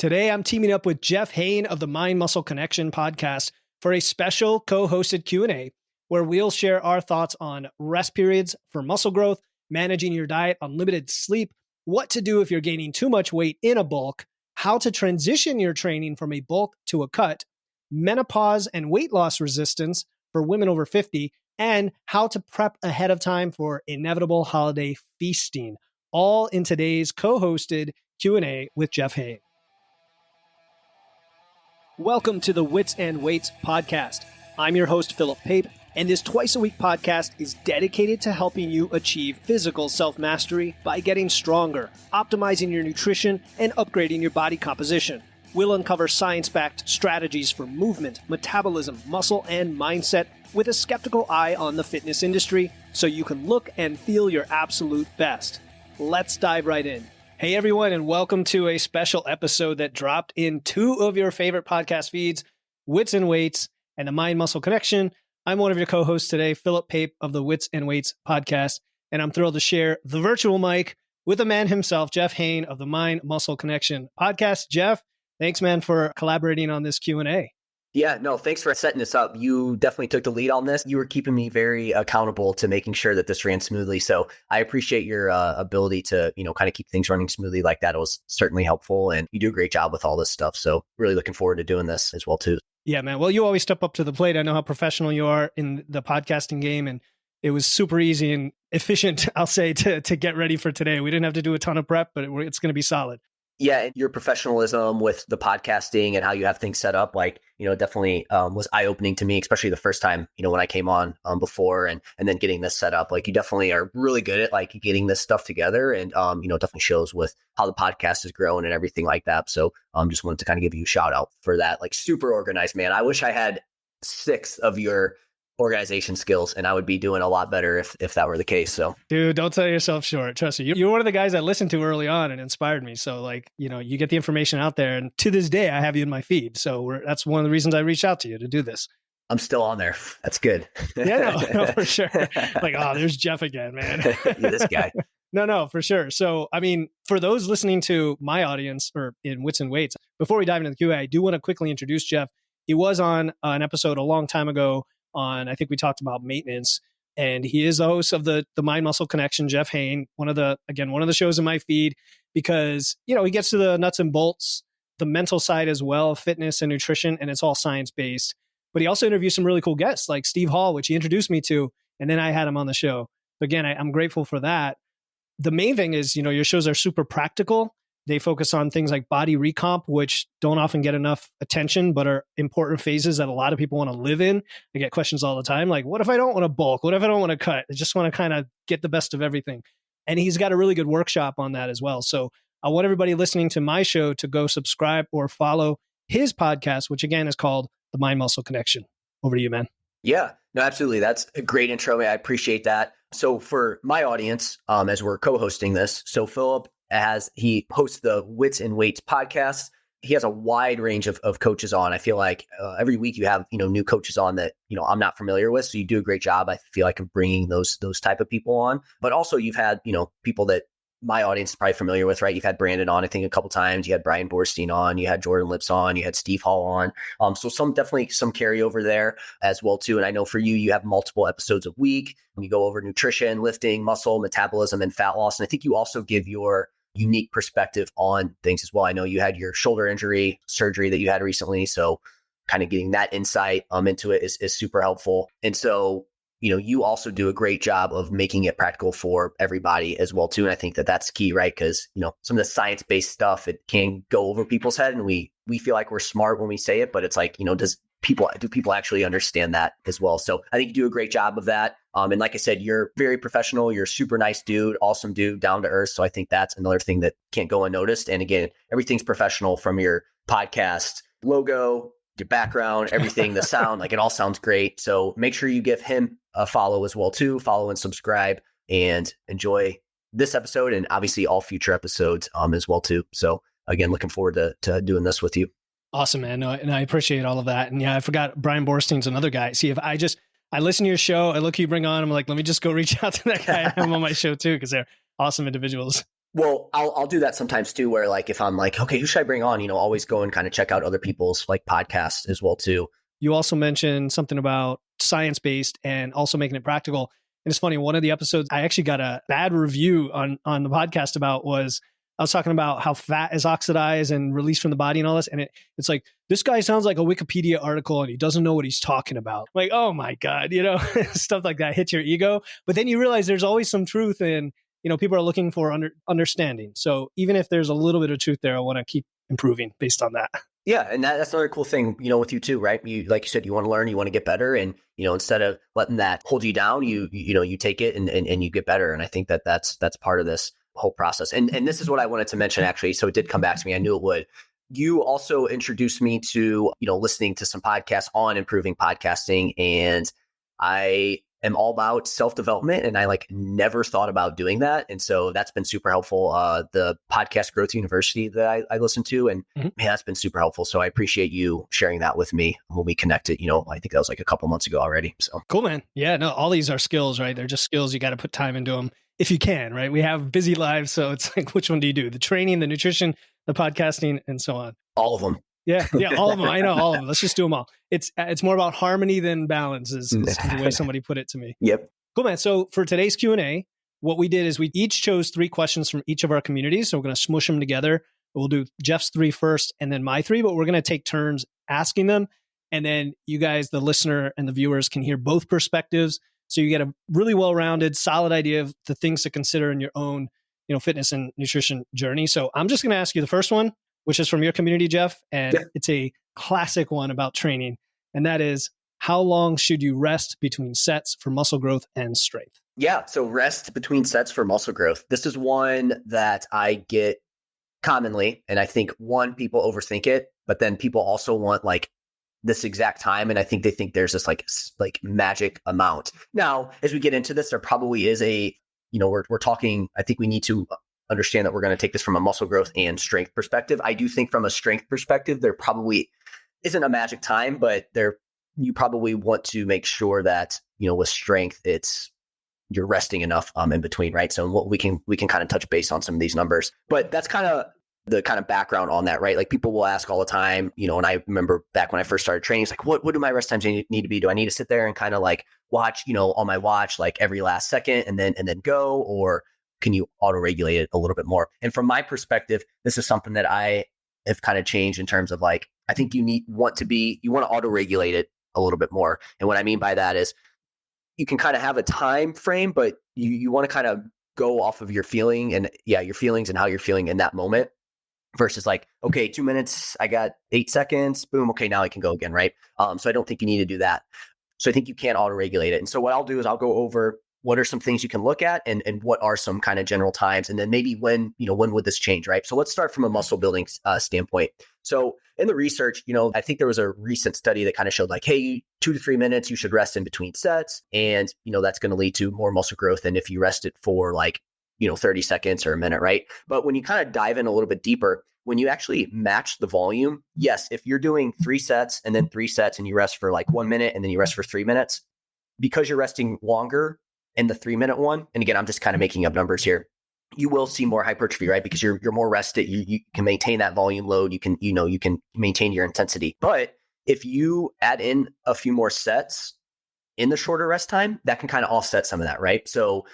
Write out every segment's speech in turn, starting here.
Today, I'm teaming up with Jeff Hoehn of the Mind Muscle Connection podcast for a special co-hosted Q&A where we'll share our thoughts on rest periods for muscle growth, managing your diet, unlimited sleep, what to do if you're gaining too much weight in a bulk, how to transition your training from a bulk to a cut, menopause and weight loss resistance for women over 50, and how to prep ahead of time for inevitable holiday feasting, all in today's co-hosted Q&A with Jeff Hoehn. Welcome to the Wits and Weights podcast. I'm your host, Philip Pape, and this twice-a-week podcast is dedicated to helping you achieve physical self-mastery by getting stronger, optimizing your nutrition, and upgrading your body composition. We'll uncover science-backed strategies for movement, metabolism, muscle, and mindset with a skeptical eye on the fitness industry so you can look and feel your absolute best. Let's dive right in. Hey everyone, and welcome to a special episode that dropped in two of your favorite podcast feeds, Wits and Weights and the Mind Muscle Connection. I'm one of your co-hosts today, Philip Pape of the Wits and Weights podcast, and I'm thrilled to share the virtual mic with the man himself, Jeff Hoehn of the Mind Muscle Connection podcast. Jeff, thanks, man, for collaborating on this Q&A. Yeah, no, thanks for setting this up. You definitely took the lead on this. You were keeping me very accountable to making sure that this ran smoothly. So I appreciate your ability to, kind of keep things running smoothly like that. It was certainly helpful, and you do a great job with all this stuff. So really looking forward to doing this as well, too. Yeah, man. Well, you always step up to the plate. I know how professional you are in the podcasting game, and it was super easy and efficient, I'll say, to get ready for today. We didn't have to do a ton of prep, but it's going to be solid. Yeah, and your professionalism with the podcasting and how you have things set up, definitely was eye-opening to me, especially the first time, when I came on before and then getting this set up. You definitely are really good at getting this stuff together, and definitely shows with how the podcast is growing and everything like that. So just wanted to kind of give you a shout out for that. Super organized, man. I wish I had 6 of your organization skills, and I would be doing a lot better if that were the case. So, dude, don't sell yourself short. Trust me, you're one of the guys I listened to early on and inspired me. So you get the information out there, and to this day I have you in my feed. So that's one of the reasons I reached out to you to do this. I'm still on there. That's good. Yeah, no, for sure. There's Jeff again, man. This guy. No, for sure. So, for those listening to my audience or in Wits and Weights, before we dive into the Q&A, I do want to quickly introduce Jeff. He was on an episode a long time ago I think we talked about maintenance, and he is the host of the Mind Muscle Connection, Jeff Hoehn, one of the shows in my feed, because, he gets to the nuts and bolts, the mental side as well, fitness and nutrition, and it's all science-based. But he also interviews some really cool guests like Steve Hall, which he introduced me to, and then I had him on the show. So again, I'm grateful for that. The main thing is, your shows are super practical. They focus on things like body recomp, which don't often get enough attention, but are important phases that a lot of people want to live in. I get questions all the time, like, what if I don't want to bulk? What if I don't want to cut? I just want to kind of get the best of everything. And he's got a really good workshop on that as well. So I want everybody listening to my show to go subscribe or follow his podcast, which again is called The Mind Muscle Connection. Over to you, man. Yeah, no, absolutely. That's a great intro. I appreciate that. So for my audience, as we're co-hosting this, so Philip, he hosts the Wits and Weights podcast. He has a wide range of coaches on. I feel like every week you have, new coaches on that, I'm not familiar with. So you do a great job, I feel like, of bringing those type of people on. But also you've had, people that my audience is probably familiar with, right? You've had Brandon on, I think, a couple times. You had Brian Borstein on, you had Jordan Lips on, you had Steve Hall on. So definitely some carryover there as well too. And I know for you, you have multiple episodes a week. You go over nutrition, lifting, muscle, metabolism, and fat loss. And I think you also give your unique perspective on things as well. I know you had your shoulder injury surgery that you had recently. So kind of getting that insight into it is super helpful. And so, you also do a great job of making it practical for everybody as well too. And I think that that's key, right? Because, some of the science-based stuff, it can go over people's head, and we feel like we're smart when we say it, but it's like, do people actually understand that as well? So I think you do a great job of that. And like I said, you're very professional. You're a super nice dude, awesome dude, down to earth. So I think that's another thing that can't go unnoticed. And again, everything's professional from your podcast logo, your background, everything, the sound, it all sounds great. So make sure you give him a follow as well too. Follow and subscribe, and enjoy this episode and obviously all future episodes as well too. So again, looking forward to doing this with you. Awesome, man. No, and I appreciate all of that. And yeah, I forgot Brian Borstein's another guy. See, if I listen to your show, I look who you bring on, I'm like, let me just go reach out to that guy. I'm on my show too, because they're awesome individuals. Well, I'll do that sometimes too, where like if I'm like, okay, who should I bring on? Always go and kind of check out other people's like podcasts as well too. You also mentioned something about science-based and also making it practical. And it's funny, one of the episodes I actually got a bad review on the podcast about was I was talking about how fat is oxidized and released from the body and all this. And it's like, this guy sounds like a Wikipedia article and he doesn't know what he's talking about. Like, oh my God, stuff like that hits your ego. But then you realize there's always some truth in, people are looking for understanding. So even if there's a little bit of truth there, I want to keep improving based on that. Yeah. And that's another cool thing, with you too, right? You, like you said, you want to learn, you want to get better. And, instead of letting that hold you down, you take it and you get better. And I think that's part of this whole process. And this is what I wanted to mention actually. So it did come back to me. I knew it would. You also introduced me to, listening to some podcasts on improving podcasting. And I am all about self-development and I like never thought about doing that. And so that's been super helpful. The Podcast Growth University that I listen to, and man, that's been super helpful. So I appreciate you sharing that with me when we connected, I think that was like a couple months ago already. So cool, man. Yeah, no, all these are skills, right? They're just skills. You got to put time into them if you can, right? We have busy lives. So it's like, which one do you do? The training, the nutrition, the podcasting, and so on. All of them. Yeah, all of them. I know all of them. Let's just do them all. It's more about harmony than balance is the way somebody put it to me. Yep. Cool, man. So for today's Q&A, what we did is we each chose 3 questions from each of our communities. So we're going to smush them together. We'll do Jeff's 3 first and then my 3, but we're going to take turns asking them. And then you guys, the listener and the viewers, can hear both perspectives. So you get a really well-rounded, solid idea of the things to consider in your own, fitness and nutrition journey. So I'm just going to ask you the first one, which is from your community, Jeff. And It's a classic one about training. And that is, how long should you rest between sets for muscle growth and strength? Yeah. So rest between sets for muscle growth. This is one that I get commonly. And I think people overthink it, but then people also want like this exact time. And I think they think there's this like magic amount. Now, as we get into this, there probably is we're talking, I think we need to understand that we're going to take this from a muscle growth and strength perspective. I do think from a strength perspective, there probably isn't a magic time, but you probably want to make sure that, with strength, you're resting enough in between, right? So we can kind of touch base on some of these numbers, but that's kind of the kind of background on that, right? Like people will ask all the time, and I remember back when I first started training, it's like, what do my rest times need to be? Do I need to sit there and kind of like watch, on my watch, like every last second and then go, or can you auto-regulate it a little bit more? And from my perspective, this is something that I have kind of changed in terms of like, I think you want to auto-regulate it a little bit more. And what I mean by that is you can kind of have a time frame, but you want to kind of go off of your feeling and your feelings and how you're feeling in that moment versus like, okay, 2 minutes, I got 8 seconds, boom. Okay, now I can go again. Right. So I don't think you need to do that. So I think you can auto-regulate it. And so what I'll do is I'll go over what are some things you can look at and what are some kind of general times? And then maybe when would this change, right? So let's start from a muscle building standpoint. So in the research, I think there was a recent study that kind of showed like, hey, 2 to 3 minutes, you should rest in between sets. And, that's going to lead to more muscle growth than if you rest it for like, 30 seconds or a minute, right? But when you kind of dive in a little bit deeper, when you actually match the volume, yes, if you're doing 3 sets and then 3 sets and you rest for like 1 minute and then you rest for 3 minutes, because you're resting longer in the 3-minute one, and again, I'm just kind of making up numbers here, you will see more hypertrophy, right? Because you're more rested. You can maintain that volume load. You can maintain your intensity. But if you add in a few more sets in the shorter rest time, that can kind of offset some of that, right? So,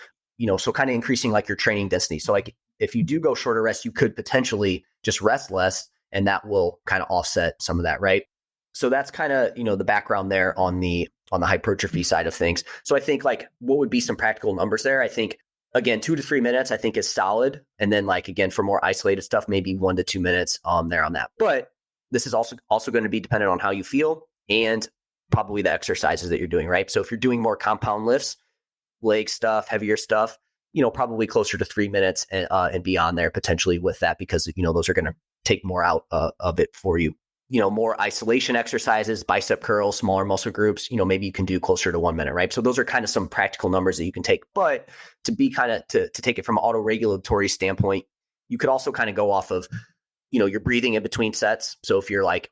so kind of increasing like your training density. So like if you do go shorter rest, you could potentially just rest less, and that will kind of offset some of that, right? So that's kind of, the background there on the hypertrophy side of things. So I think like what would be some practical numbers there? I think again, 2 to 3 minutes, I think is solid. And then like, again, for more isolated stuff, maybe 1 to 2 minutes there on that. But this is also going to be dependent on how you feel and probably the exercises that you're doing, right? So if you're doing more compound lifts, leg stuff, heavier stuff, probably closer to 3 minutes and beyond there potentially with that, because, those are going to take more out of it for you. More isolation exercises, bicep curls, smaller muscle groups, maybe you can do closer to 1 minute, right? So those are kind of some practical numbers that you can take. But to be kind of, to take it from an auto-regulatory standpoint, you could also kind of go off of, your breathing in between sets. So if you're like,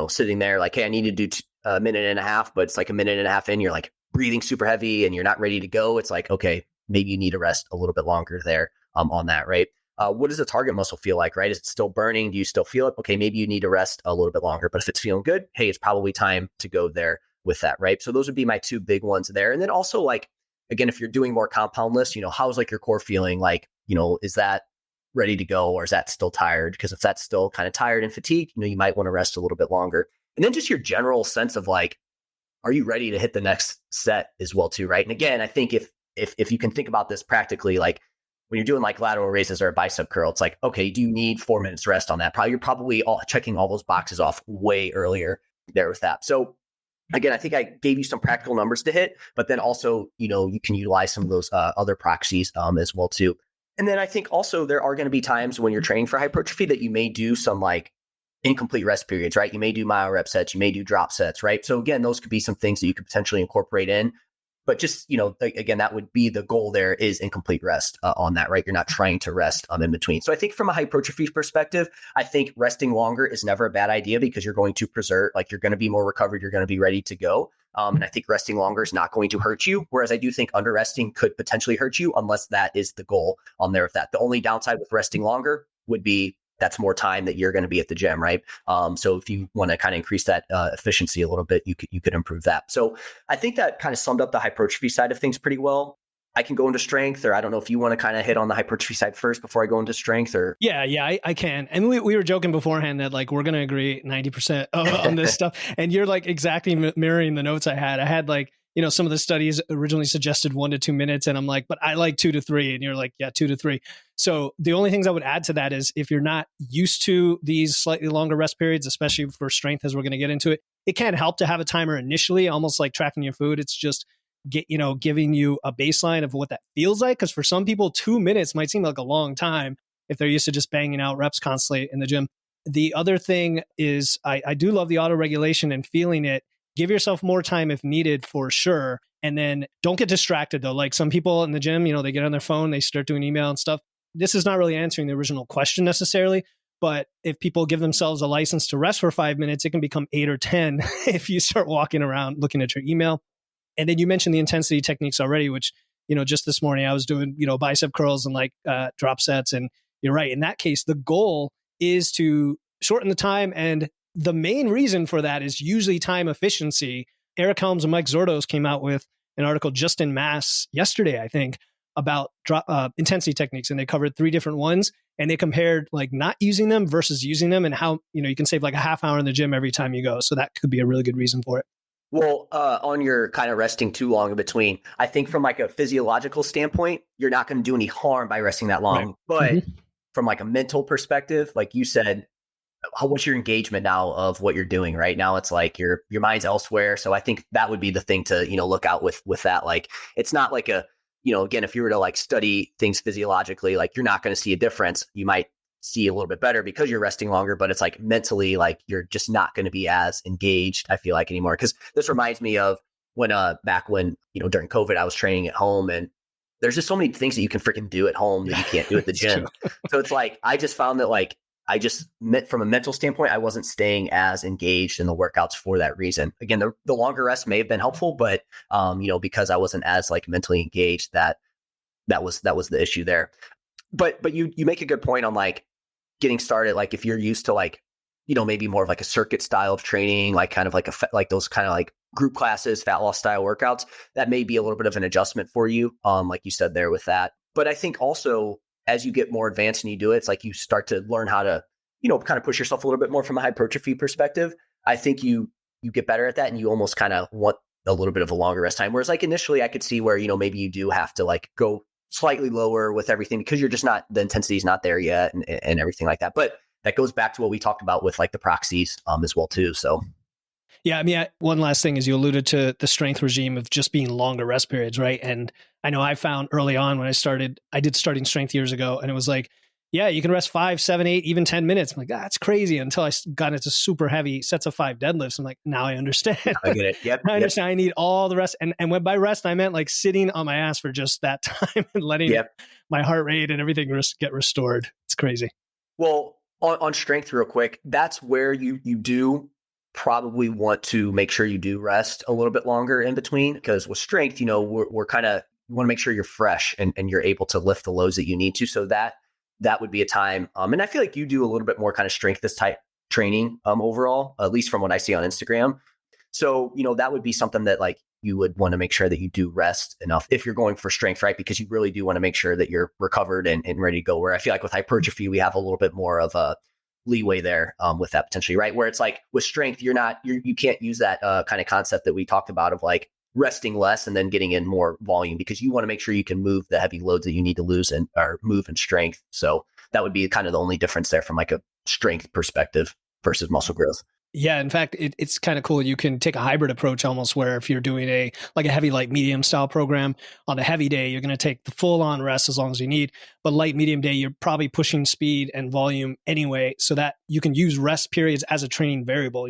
sitting there like, hey, I need to do a minute and a half, but it's like a minute and a half in, you're like breathing super heavy and you're not ready to go. It's like, okay, maybe you need to rest a little bit longer there on that, right? what does the target muscle feel like, right? Is it still burning? Do you still feel it? Okay, maybe you need to rest a little bit longer, but if it's feeling good, hey, it's probably time to go there with that, right? So those would be my two big ones there. And then also like, again, if you're doing more compound lists, how's like your core feeling? Like, is that ready to go or is that still tired? Because if that's still kind of tired and fatigued, you might want to rest a little bit longer. And then just your general sense of like, are you ready to hit the next set as well too, right? And again, I think if you can think about this practically, like when you're doing like lateral raises or a bicep curl, it's like, okay, do you need 4 minutes rest on that? You're probably checking all those boxes off way earlier there with that. So again, I think I gave you some practical numbers to hit, but then also, you can utilize some of those other proxies as well too. And then I think also there are going to be times when you're training for hypertrophy that you may do some like incomplete rest periods, right? You may do myo rep sets, you may do drop sets, right? So again, those could be some things that you could potentially incorporate in. But just, again, that would be the goal there is incomplete rest on that, right? You're not trying to rest in between. So I think from a hypertrophy perspective, I think resting longer is never a bad idea because you're going to preserve, like you're going to be more recovered, you're going to be ready to go. And I think resting longer is not going to hurt you. Whereas I do think under resting could potentially hurt you unless that is the goal on there with that. The only downside with resting longer would be that's more time that you're going to be at the gym, right? So if you want to kind of increase that efficiency a little bit, you could improve that. So I think that kind of summed up the hypertrophy side of things pretty well. I can go into strength, or I don't know if you want to kind of hit on the hypertrophy side first before I go into strength, or Yeah, I can. And we were joking beforehand that like we're going to agree 90% on this stuff. And you're like exactly mirroring the notes I had. I had like, some of the studies originally suggested 1 to 2 minutes. And I'm like, but I like 2 to 3. And you're like, yeah, 2 to 3. So the only things I would add to that is if you're not used to these slightly longer rest periods, especially for strength, as we're going to get into it, it can help to have a timer initially, almost like tracking your food. It's just giving you a baseline of what that feels like. Because for some people, 2 minutes might seem like a long time if they're used to just banging out reps constantly in the gym. The other thing is I do love the auto regulation and feeling it. Give yourself more time if needed for sure. And then don't get distracted though. Like some people in the gym, they get on their phone, they start doing email and stuff. This is not really answering the original question necessarily. But if people give themselves a license to rest for 5 minutes, it can become 8 or 10 if you start walking around looking at your email. And then you mentioned the intensity techniques already, which, just this morning I was doing, bicep curls and like drop sets. And you're right. In that case, the goal is to shorten the time. And the main reason for that is usually time efficiency. Eric Helms and Mike Zordos came out with an article just in Mass yesterday, I think, about intensity techniques. And they covered 3 different ones. And they compared like not using them versus using them and how, you can save like a half hour in the gym every time you go. So that could be a really good reason for it. Well, on your kind of resting too long in between, I think from like a physiological standpoint, you're not going to do any harm by resting that long. Right. But from like a mental perspective, like you said, what's your engagement now of what you're doing right now? It's like your mind's elsewhere. So I think that would be the thing to, look out with that. Like, it's not like a, again, if you were to like study things physiologically, like you're not going to see a difference. You might see a little bit better because you're resting longer, but it's like mentally, like you're just not going to be as engaged, I feel like, anymore. Because this reminds me of when back when, during COVID, I was training at home, and there's just so many things that you can freaking do at home that you can't do at the gym. So it's like, I just found that like, I just meant from a mental standpoint, I wasn't staying as engaged in the workouts for that reason. Again, the longer rest may have been helpful, but because I wasn't as like mentally engaged, that was the issue there. But you make a good point on like getting started. Like if you're used to like, maybe more of like a circuit style of training, like kind of like like those kind of like group classes, fat loss style workouts, that may be a little bit of an adjustment for you. Like you said there with that. But I think also as you get more advanced and you do it, it's like you start to learn how to, kind of push yourself a little bit more from a hypertrophy perspective. I think you get better at that, and you almost kind of want a little bit of a longer rest time. Whereas like initially I could see where, maybe you do have to like go slightly lower with everything because you're just not, the intensity is not there yet and everything like that. But that goes back to what we talked about with like the proxies as well too. So yeah, I mean, one last thing is you alluded to the strength regime of just being longer rest periods, right? And I know I found early on when I did starting strength years ago, and it was like, yeah, you can rest 5, 7, 8, even 10 minutes. I'm like, that's crazy, until I got into super heavy sets of 5 deadlifts. I'm like, now I understand. I get it. Yep. I understand. I need all the rest. And when by rest, I meant like sitting on my ass for just that time and letting my heart rate and everything get restored. It's crazy. Well, on strength real quick, that's where you do probably want to make sure you do rest a little bit longer in between, because with strength, we're kind of, you want to make sure you're fresh and you're able to lift the loads that you need to. So that that would be a time. And I feel like you do a little bit more kind of strength this type training overall, at least from what I see on Instagram. So, that would be something that like you would want to make sure that you do rest enough if you're going for strength, right? Because you really do want to make sure that you're recovered and ready to go. Where I feel like with hypertrophy, we have a little bit more of a leeway there with that potentially, right? Where it's like with strength, you can't use that kind of concept that we talked about of like resting less and then getting in more volume, because you want to make sure you can move the heavy loads that you need to lose and or move in strength. So that would be kind of the only difference there from like a strength perspective versus muscle growth. Yeah, in fact, it's kind of cool. You can take a hybrid approach almost, where if you're doing a heavy light medium style program, on the heavy day, you're going to take the full on rest as long as you need. But light medium day, you're probably pushing speed and volume anyway, so that you can use rest periods as a training variable.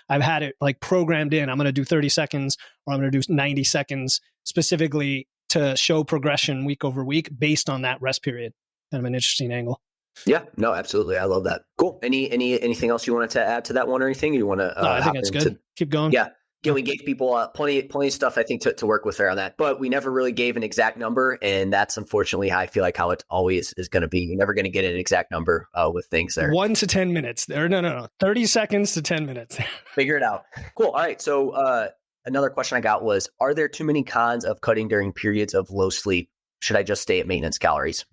I've had it like programmed in. I'm going to do 30 seconds or I'm going to do 90 seconds specifically to show progression week over week based on that rest period. Kind of an interesting angle. Yeah, no, absolutely. I love that. Cool. Anything else you wanted to add to that one or anything? You want to No, I think it's good. Keep going. Yeah. Yeah, we gave people plenty of stuff, I think, to work with there on that. But we never really gave an exact number. And that's unfortunately how I feel like how it always is going to be. You're never going to get an exact number with things there. 1 to 10 minutes. Or no. 30 seconds to 10 minutes. Figure it out. Cool. All right. So another question I got was, are there too many cons of cutting during periods of low sleep? Should I just stay at maintenance calories?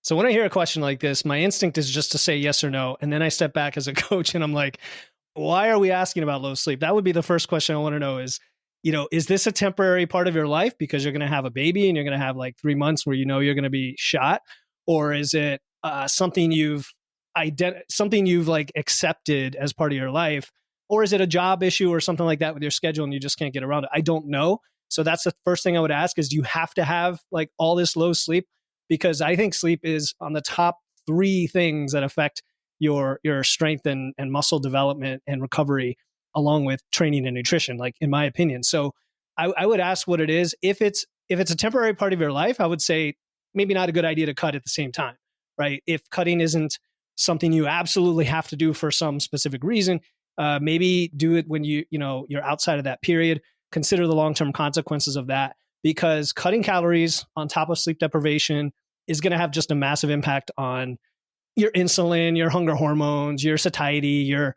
So when I hear a question like this, my instinct is just to say yes or no. And then I step back as a coach and I'm like, why are we asking about low sleep? That would be the first question I want to know is, is this a temporary part of your life because you're going to have a baby and you're going to have like 3 months where you're going to be shot? Or is it something you've like accepted as part of your life? Or is it a job issue or something like that with your schedule and you just can't get around it? I don't know. So that's the first thing I would ask is, do you have to have like all this low sleep? Because I think sleep is on the top 3 things that affect your strength and muscle development and recovery, along with training and nutrition, like in my opinion. So I would ask what it is. If it's a temporary part of your life, I would say maybe not a good idea to cut at the same time, right? If cutting isn't something you absolutely have to do for some specific reason, maybe do it when you're outside of that period. Consider the long-term consequences of that, because cutting calories on top of sleep deprivation is going to have just a massive impact on your insulin, your hunger hormones, your satiety, your,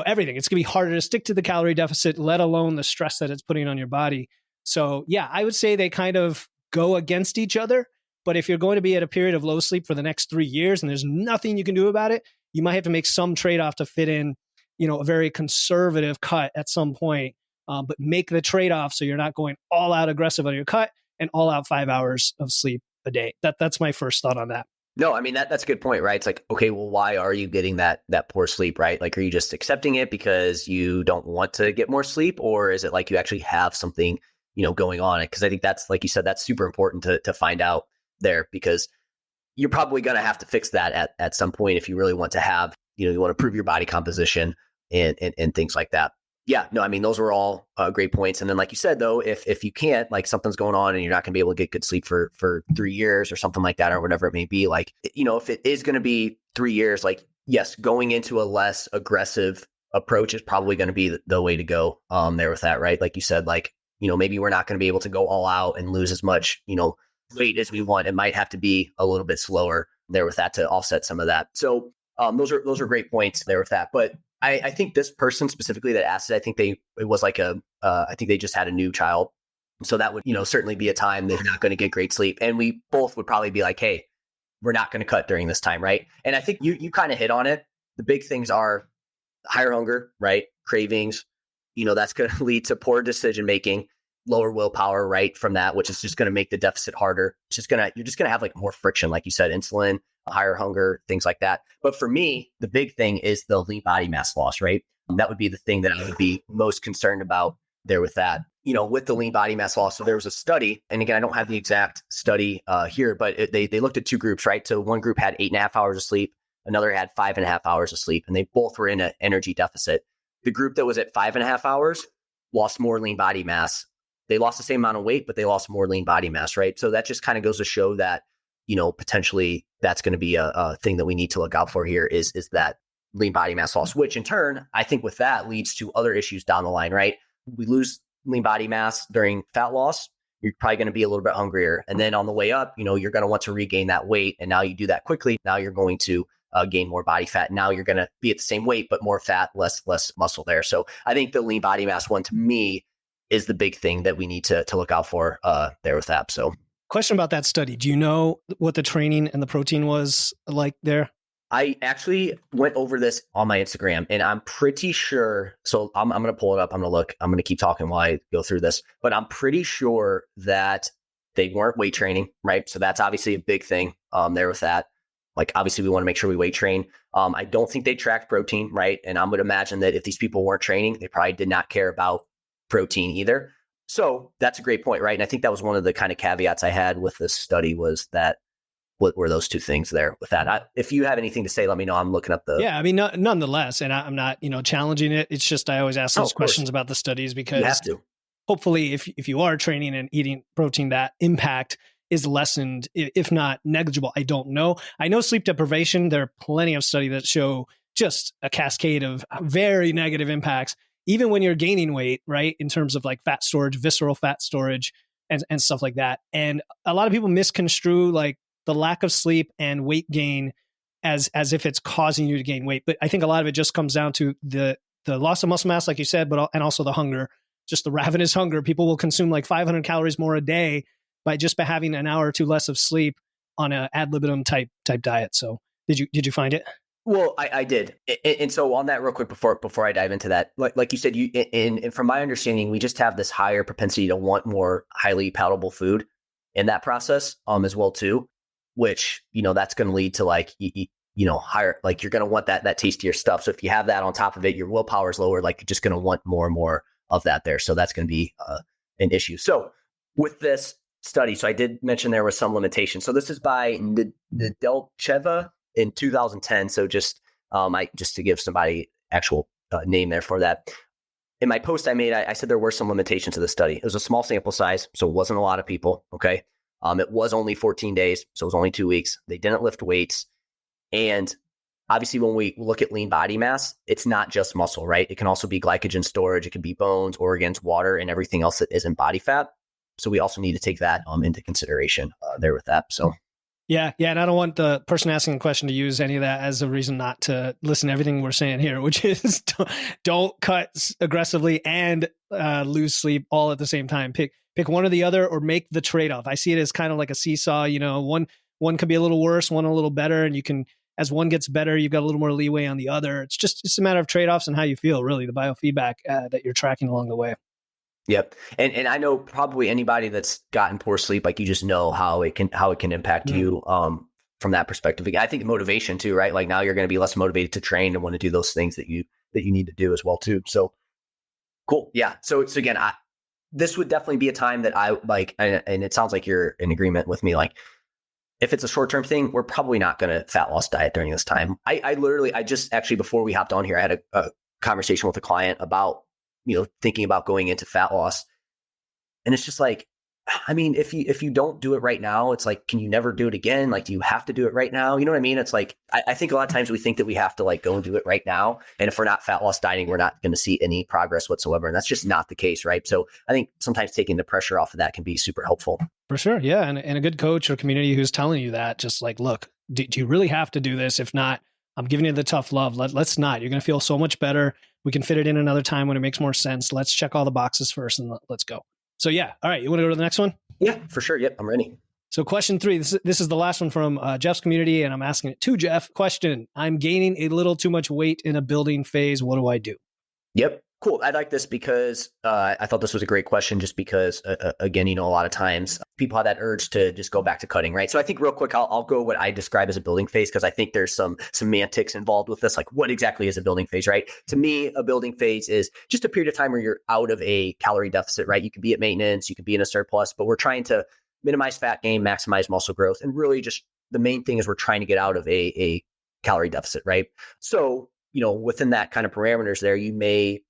everything. It's going to be harder to stick to the calorie deficit, let alone the stress that it's putting on your body. So yeah, I would say they kind of go against each other. But if you're going to be at a period of low sleep for the next 3 years and there's nothing you can do about it, you might have to make some trade-off to fit in, a very conservative cut at some point. But make the trade-off so you're not going all out aggressive on your cut and all out 5 hours of sleep a day. That's my first thought on that. No, I mean, that's a good point, right? It's like, okay, well, why are you getting that poor sleep, right? Like, are you just accepting it because you don't want to get more sleep? Or is it like you actually have something, going on? Because I think that's, like you said, that's super important to find out there, because you're probably going to have to fix that at some point if you really want to have, you want to improve your body composition and things like that. Yeah, no, I mean, those were all great points. And then like you said, though, if you can't, like something's going on and you're not going to be able to get good sleep for 3 years or something like that, or whatever it may be, like, if it is going to be 3 years, like, yes, going into a less aggressive approach is probably going to be the way to go there with that, right? Like you said, like, maybe we're not going to be able to go all out and lose as much, weight as we want. It might have to be a little bit slower there with that to offset some of that. So those are great points there with that. But I think this person specifically that asked it, I think it was like I think they just had a new child. So that would, certainly be a time they're not going to get great sleep. And we both would probably be like, hey, we're not going to cut during this time, right? And I think you kind of hit on it. The big things are higher hunger, right? Cravings, that's going to lead to poor decision making, lower willpower, right? From that, which is just going to make the deficit harder. You're just going to have like more friction, like you said, insulin, higher hunger, things like that. But for me, the big thing is the lean body mass loss, right? That would be the thing that I would be most concerned about there with that, with the lean body mass loss. So there was a study, and again, I don't have the exact study here, but they looked at 2 groups, right? So one group had 8.5 hours of sleep, another had 5.5 hours of sleep, and they both were in an energy deficit. The group that was at 5.5 hours lost more lean body mass. They lost the same amount of weight, but they lost more lean body mass, right? So that just kind of goes to show that, potentially that's going to be a thing that we need to look out for here is that lean body mass loss, which in turn, I think with that leads to other issues down the line, right? We lose lean body mass during fat loss. you're probably going to be a little bit hungrier. And then on the way up, you're going to want to regain that weight. And now you do that quickly. Now you're going to gain more body fat. Now you're going to be at the same weight, but more fat, less muscle there. So I think the lean body mass one to me is the big thing that we need to look out for there with that. So question about that study. Do you know what the training and the protein was like there? I actually went over this on my Instagram and I'm pretty sure. So I'm going to pull it up. I'm going to look. I'm going to keep talking while I go through this, but I'm pretty sure that they weren't weight training, right? So that's obviously a big thing there with that. Like, obviously, we want to make sure we weight train. I don't think they tracked protein, right? And I would imagine that if these people weren't training, they probably did not care about protein either. So that's a great point, right? And I think that was one of the kind of caveats I had with this study was that what were those two things there with that? If you have anything to say, let me know. I'm looking up the... Yeah, I mean, nonetheless, and I'm not, challenging it. It's just I always ask those questions about the studies because you have to. Hopefully if you are training and eating protein, that impact is lessened, if not negligible. I don't know. I know sleep deprivation, there are plenty of studies that show just a cascade of very negative impacts, even when you're gaining weight, right? In terms of like fat storage, visceral fat storage and stuff like that. And a lot of people misconstrue like the lack of sleep and weight gain as if it's causing you to gain weight. But I think a lot of it just comes down to the loss of muscle mass, like you said, and also the hunger, just the ravenous hunger. People will consume like 500 calories more a day by having an hour or two less of sleep on a ad libitum type diet. So did you find it? Well, I did. And so on that real quick, before I dive into that, like you said, and from my understanding, we just have this higher propensity to want more highly palatable food in that process as well too, which, that's going to lead to like, higher, like you're going to want that tastier stuff. So if you have that on top of it, your willpower is lower, like you're just going to want more and more of that there. So that's going to be an issue. So with this study, so I did mention there was some limitation. So this is by Nedelcheva in 2010. So just to give somebody actual name there for that. In my post I made, I said there were some limitations to the study. It was a small sample size, so it wasn't a lot of people. Okay. It was only 14 days, so it was only 2 weeks. They didn't lift weights. And obviously, when we look at lean body mass, it's not just muscle, right? It can also be glycogen storage. It can be bones, organs, water, and everything else that isn't body fat. So we also need to take that into consideration there with that. So yeah. And I don't want the person asking the question to use any of that as a reason not to listen to everything we're saying here, which is don't cut aggressively and lose sleep all at the same time. Pick one or the other, or make the trade-off. I see it as kind of like a seesaw. One could be a little worse, one a little better, and you can, as one gets better, you've got a little more leeway on the other. It's a matter of trade-offs and how you feel, really, the biofeedback that you're tracking along the way. Yep. And I know probably anybody that's gotten poor sleep, like you just know how it can impact you from that perspective. I think motivation too, right? Like now you're going to be less motivated to train and want to do those things that you need to do as well too. So cool. Yeah. So again, this would definitely be a time that I like, and it sounds like you're in agreement with me. Like if it's a short-term thing, we're probably not going to fat loss diet during this time. I just actually, before we hopped on here, I had a conversation with a client about, thinking about going into fat loss. And it's just like, I mean, if you don't do it right now, it's like, can you never do it again? Like, do you have to do it right now? You know what I mean? It's like, I think a lot of times we think that we have to like go and do it right now. And if we're not fat loss dieting, we're not going to see any progress whatsoever. And that's just not the case, right? So I think sometimes taking the pressure off of that can be super helpful. For sure. Yeah. And a good coach or community who's telling you that, just like, look, do you really have to do this? If not, I'm giving you the tough love. Let's not. You're going to feel so much better. We can fit it in another time when it makes more sense. Let's check all the boxes first and let's go. So yeah. All right. You want to go to the next one? Yeah, for sure. Yep. I'm ready. So question 3, this is the last one from Jeff's community, and I'm asking it to Jeff. Question: I'm gaining a little too much weight in a building phase. What do I do? Yep. Cool. I like this because I thought this was a great question just because, again, a lot of times people have that urge to just go back to cutting, right? So I think real quick, I'll go what I describe as a building phase because I think there's some semantics involved with this. Like what exactly is a building phase, right? To me, a building phase is just a period of time where you're out of a calorie deficit, right? You could be at maintenance, you could be in a surplus, but we're trying to minimize fat gain, maximize muscle growth. And really just the main thing is we're trying to get out of a calorie deficit, right? So, within that kind of parameters there, you may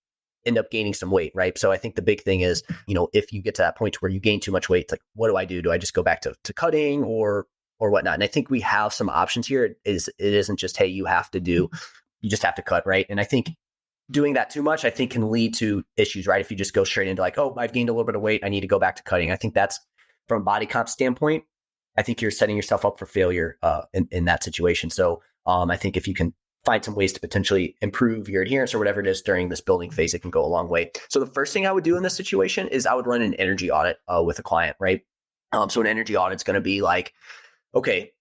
end up gaining some weight, right? So I think the big thing is, if you get to that point where you gain too much weight, it's like, what do I do? Do I just go back to cutting or whatnot? And I think we have some options here. It isn't just, hey, you just have to cut, right? And I think doing that too much, I think can lead to issues, right? If you just go straight into like, oh, I've gained a little bit of weight, I need to go back to cutting. I think that's from a body comp standpoint, I think you're setting yourself up for failure in that situation. So I think if you can find some ways to potentially improve your adherence or whatever it is during this building phase, it can go a long way. So the first thing I would do in this situation is I would run an energy audit with a client, right? So an energy audit is going to be like, okay,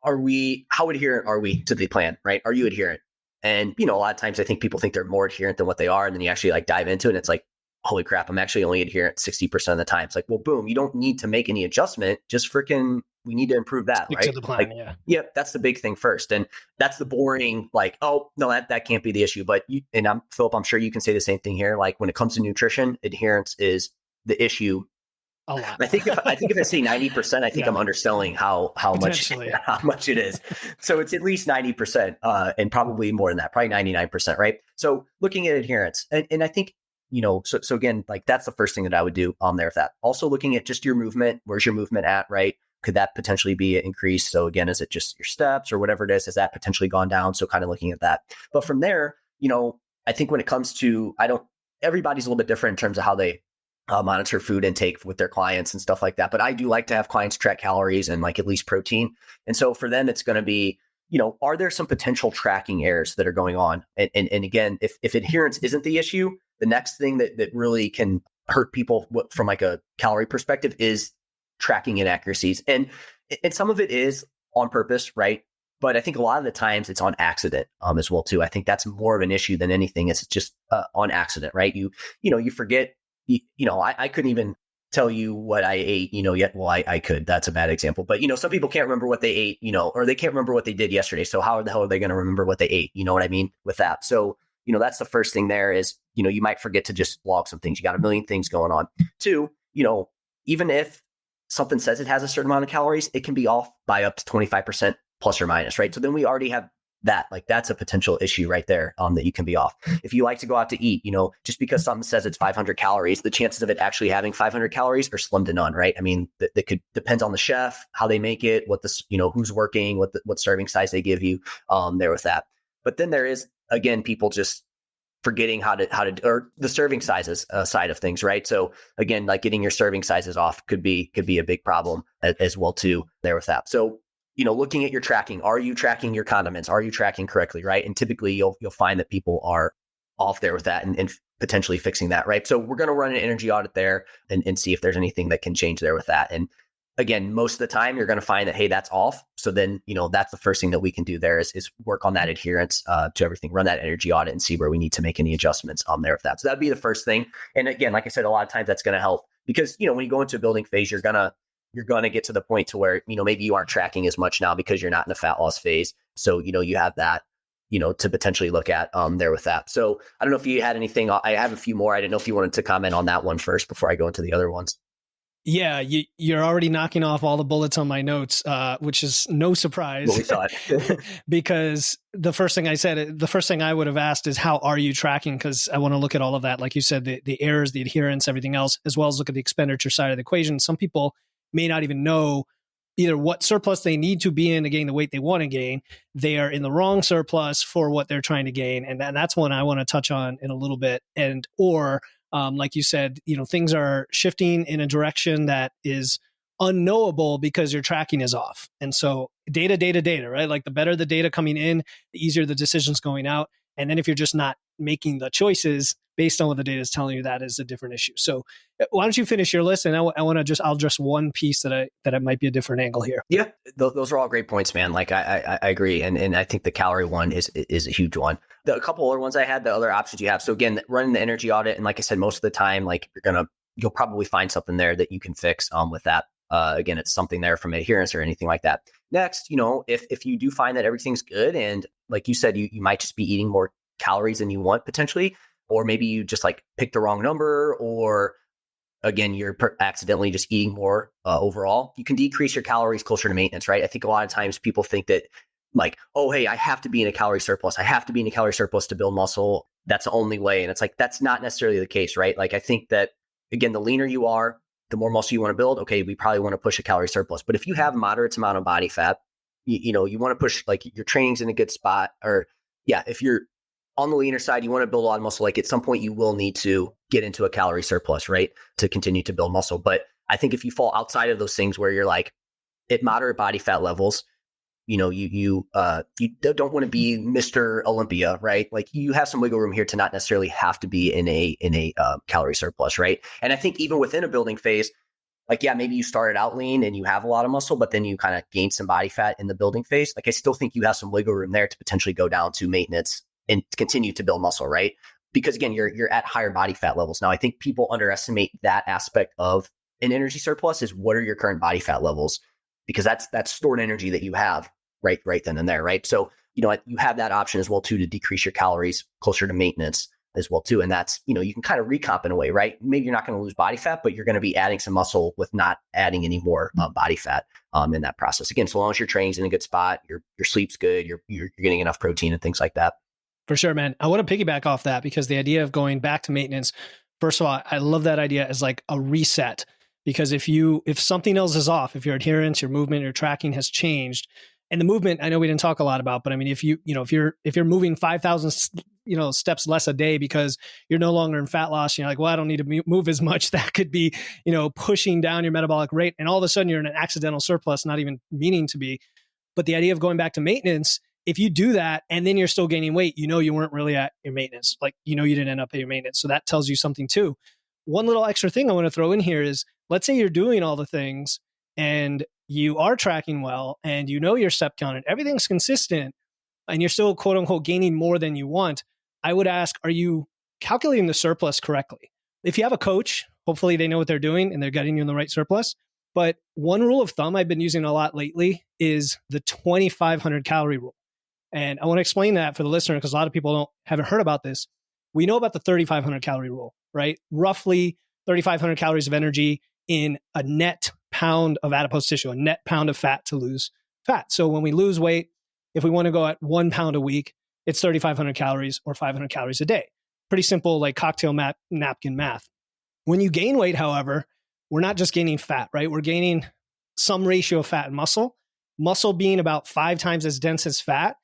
how adherent are we to the plan, right? Are you adherent? And, a lot of times I think people think they're more adherent than what they are. And then you actually like dive into it and it's like, holy crap, I'm actually only adherent 60% of the time. It's like, well, boom, you don't need to make any adjustment. Just we need to improve that, Stick right? to the plan, like, yeah. That's the big thing first. And that's the boring, like, oh, no, that can't be the issue. But Philip, I'm sure you can say the same thing here. Like when it comes to nutrition, adherence is the issue. A lot. I think if I say 90%, I think I'm underselling how much it is. So it's at least 90%, and probably more than that, probably 99%, right? So looking at adherence, and I think so again, like that's the first thing that I would do there with that. Also looking at just your movement, where's your movement at, right? Could that potentially be increased? So again, is it just your steps or whatever it is? Has that potentially gone down? So kind of looking at that. But from there, I think when it comes to, everybody's a little bit different in terms of how they monitor food intake with their clients and stuff like that. But I do like to have clients track calories and like at least protein. And so for them, it's going to be, are there some potential tracking errors that are going on? And again, if adherence isn't the issue, the next thing that really can hurt people from like a calorie perspective is tracking inaccuracies. And some of it is on purpose, right? But I think a lot of the times it's on accident as well too. I think that's more of an issue than anything. It's just on accident, right? You forget. I couldn't even tell you what I ate, yet. Well, I could. That's a bad example. But, some people can't remember what they ate, or they can't remember what they did yesterday. So how the hell are they going to remember what they ate? You know what I mean with that? So, that's the first thing there is, you might forget to just log some things. You got a million things going on. Two, even if something says it has a certain amount of calories, it can be off by up to 25% plus or minus, right? So then we already have that, like that's a potential issue right there that you can be off. If you like to go out to eat, just because something says it's 500 calories, the chances of it actually having 500 calories are slim to none, right? I mean, that could depends on the chef, how they make it, what this, who's working, what serving size they give you there with that. But then there is, again, people just forgetting how to or the serving sizes side of things, right? So again, like getting your serving sizes off could be a big problem as well too there with that. So looking at your tracking, are you tracking your condiments? Are you tracking correctly, right? And typically you'll find that people are off there with that and potentially fixing that, right? So we're going to run an energy audit there and see if there's anything that can change there with that. And again, most of the time you're going to find that, hey, that's off. So then, that's the first thing that we can do there is work on that adherence to everything, run that energy audit and see where we need to make any adjustments there with that. So that'd be the first thing. And again, like I said, a lot of times that's going to help because, when you go into a building phase, you're going to get to the point to where, maybe you aren't tracking as much now because you're not in the fat loss phase. So, you have that, to potentially look at there with that. So I don't know if you had anything. I have a few more. I didn't know if you wanted to comment on that one first before I go into the other ones. Yeah, you're already knocking off all the bullets on my notes, which is no surprise. Well, we saw it. Because the first thing I would have asked is, how are you tracking? Because I want to look at all of that. Like you said, the errors, the adherence, everything else, as well as look at the expenditure side of the equation. Some people may not even know either what surplus they need to be in to gain the weight they want to gain. They are in the wrong surplus for what they're trying to gain. And that's one I want to touch on in a little bit. Or like you said, things are shifting in a direction that is unknowable because your tracking is off. And so data, right? Like the better the data coming in, the easier the decisions going out. And then if you're just not making the choices based on what the data is telling you, that is a different issue. So why don't you finish your list? And I'll address one piece that might be a different angle here. Yeah, those are all great points, man. Like I agree. And I think the calorie one is a huge one. A couple other ones I had, the other options you have. So again, running the energy audit. And like I said, most of the time, like you'll probably find something there that you can fix with that. Again, it's something there from adherence or anything like that. Next, if you do find that everything's good and like you said, you might just be eating more calories than you want potentially, or maybe you just like pick the wrong number, or again, you're accidentally just eating more overall, you can decrease your calories closer to maintenance, right? I think a lot of times people think that like, oh, hey, I have to be in a calorie surplus. I have to be in a calorie surplus to build muscle. That's the only way. And it's like, that's not necessarily the case, right? Like, I think that, again, the leaner you are, the more muscle you want to build. Okay, we probably want to push a calorie surplus. But if you have a moderate amount of body fat, you want to push, like your training's in a good spot, or if you're on the leaner side, you want to build a lot of muscle. Like at some point you will need to get into a calorie surplus, right? To continue to build muscle. But I think if you fall outside of those things where you're like at moderate body fat levels, you don't want to be Mr. Olympia, right? Like you have some wiggle room here to not necessarily have to be in a calorie surplus, right? And I think even within a building phase, like, yeah, maybe you started out lean and you have a lot of muscle, but then you kind of gain some body fat in the building phase. Like I still think you have some wiggle room there to potentially go down to maintenance and continue to build muscle, right? Because again, you're at higher body fat levels. Now, I think people underestimate that aspect of an energy surplus is what are your current body fat levels? Because that's stored energy that you have right then and there, right? So, you have that option as well too to decrease your calories closer to maintenance as well too. And that's, you can kind of recomp in a way, right? Maybe you're not going to lose body fat, but you're going to be adding some muscle with not adding any more body fat in that process. Again, so long as your training's in a good spot, your sleep's good, you're getting enough protein and things like that. For sure, man. I want to piggyback off that because the idea of going back to maintenance, first of all, I love that idea as like a reset. Because if something else is off, if your adherence, your movement, your tracking has changed, and the movement, I know we didn't talk a lot about, but I mean, if you're moving 5,000 steps less a day because you're no longer in fat loss, you're like, well, I don't need to move as much. That could be pushing down your metabolic rate, and all of a sudden you're in an accidental surplus, not even meaning to be. But the idea of going back to maintenance, if you do that and then you're still gaining weight, you weren't really at your maintenance. Like, you didn't end up at your maintenance. So that tells you something too. One little extra thing I want to throw in here is, let's say you're doing all the things and you are tracking well and your step count and everything's consistent and you're still quote unquote gaining more than you want. I would ask, are you calculating the surplus correctly? If you have a coach, hopefully they know what they're doing and they're getting you in the right surplus. But one rule of thumb I've been using a lot lately is the 2,500 calorie rule. And I want to explain that for the listener because a lot of people haven't heard about this. We know about the 3,500 calorie rule, right? Roughly 3,500 calories of energy in a net pound of adipose tissue, a net pound of fat to lose fat. So when we lose weight, if we want to go at 1 pound a week, it's 3,500 calories or 500 calories a day. Pretty simple, like cocktail napkin math. When you gain weight, however, we're not just gaining fat, right? We're gaining some ratio of fat and muscle. Muscle being about 5 times as dense as fat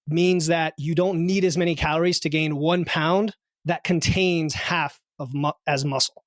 means that you don't need as many calories to gain 1 pound that contains half of as muscle.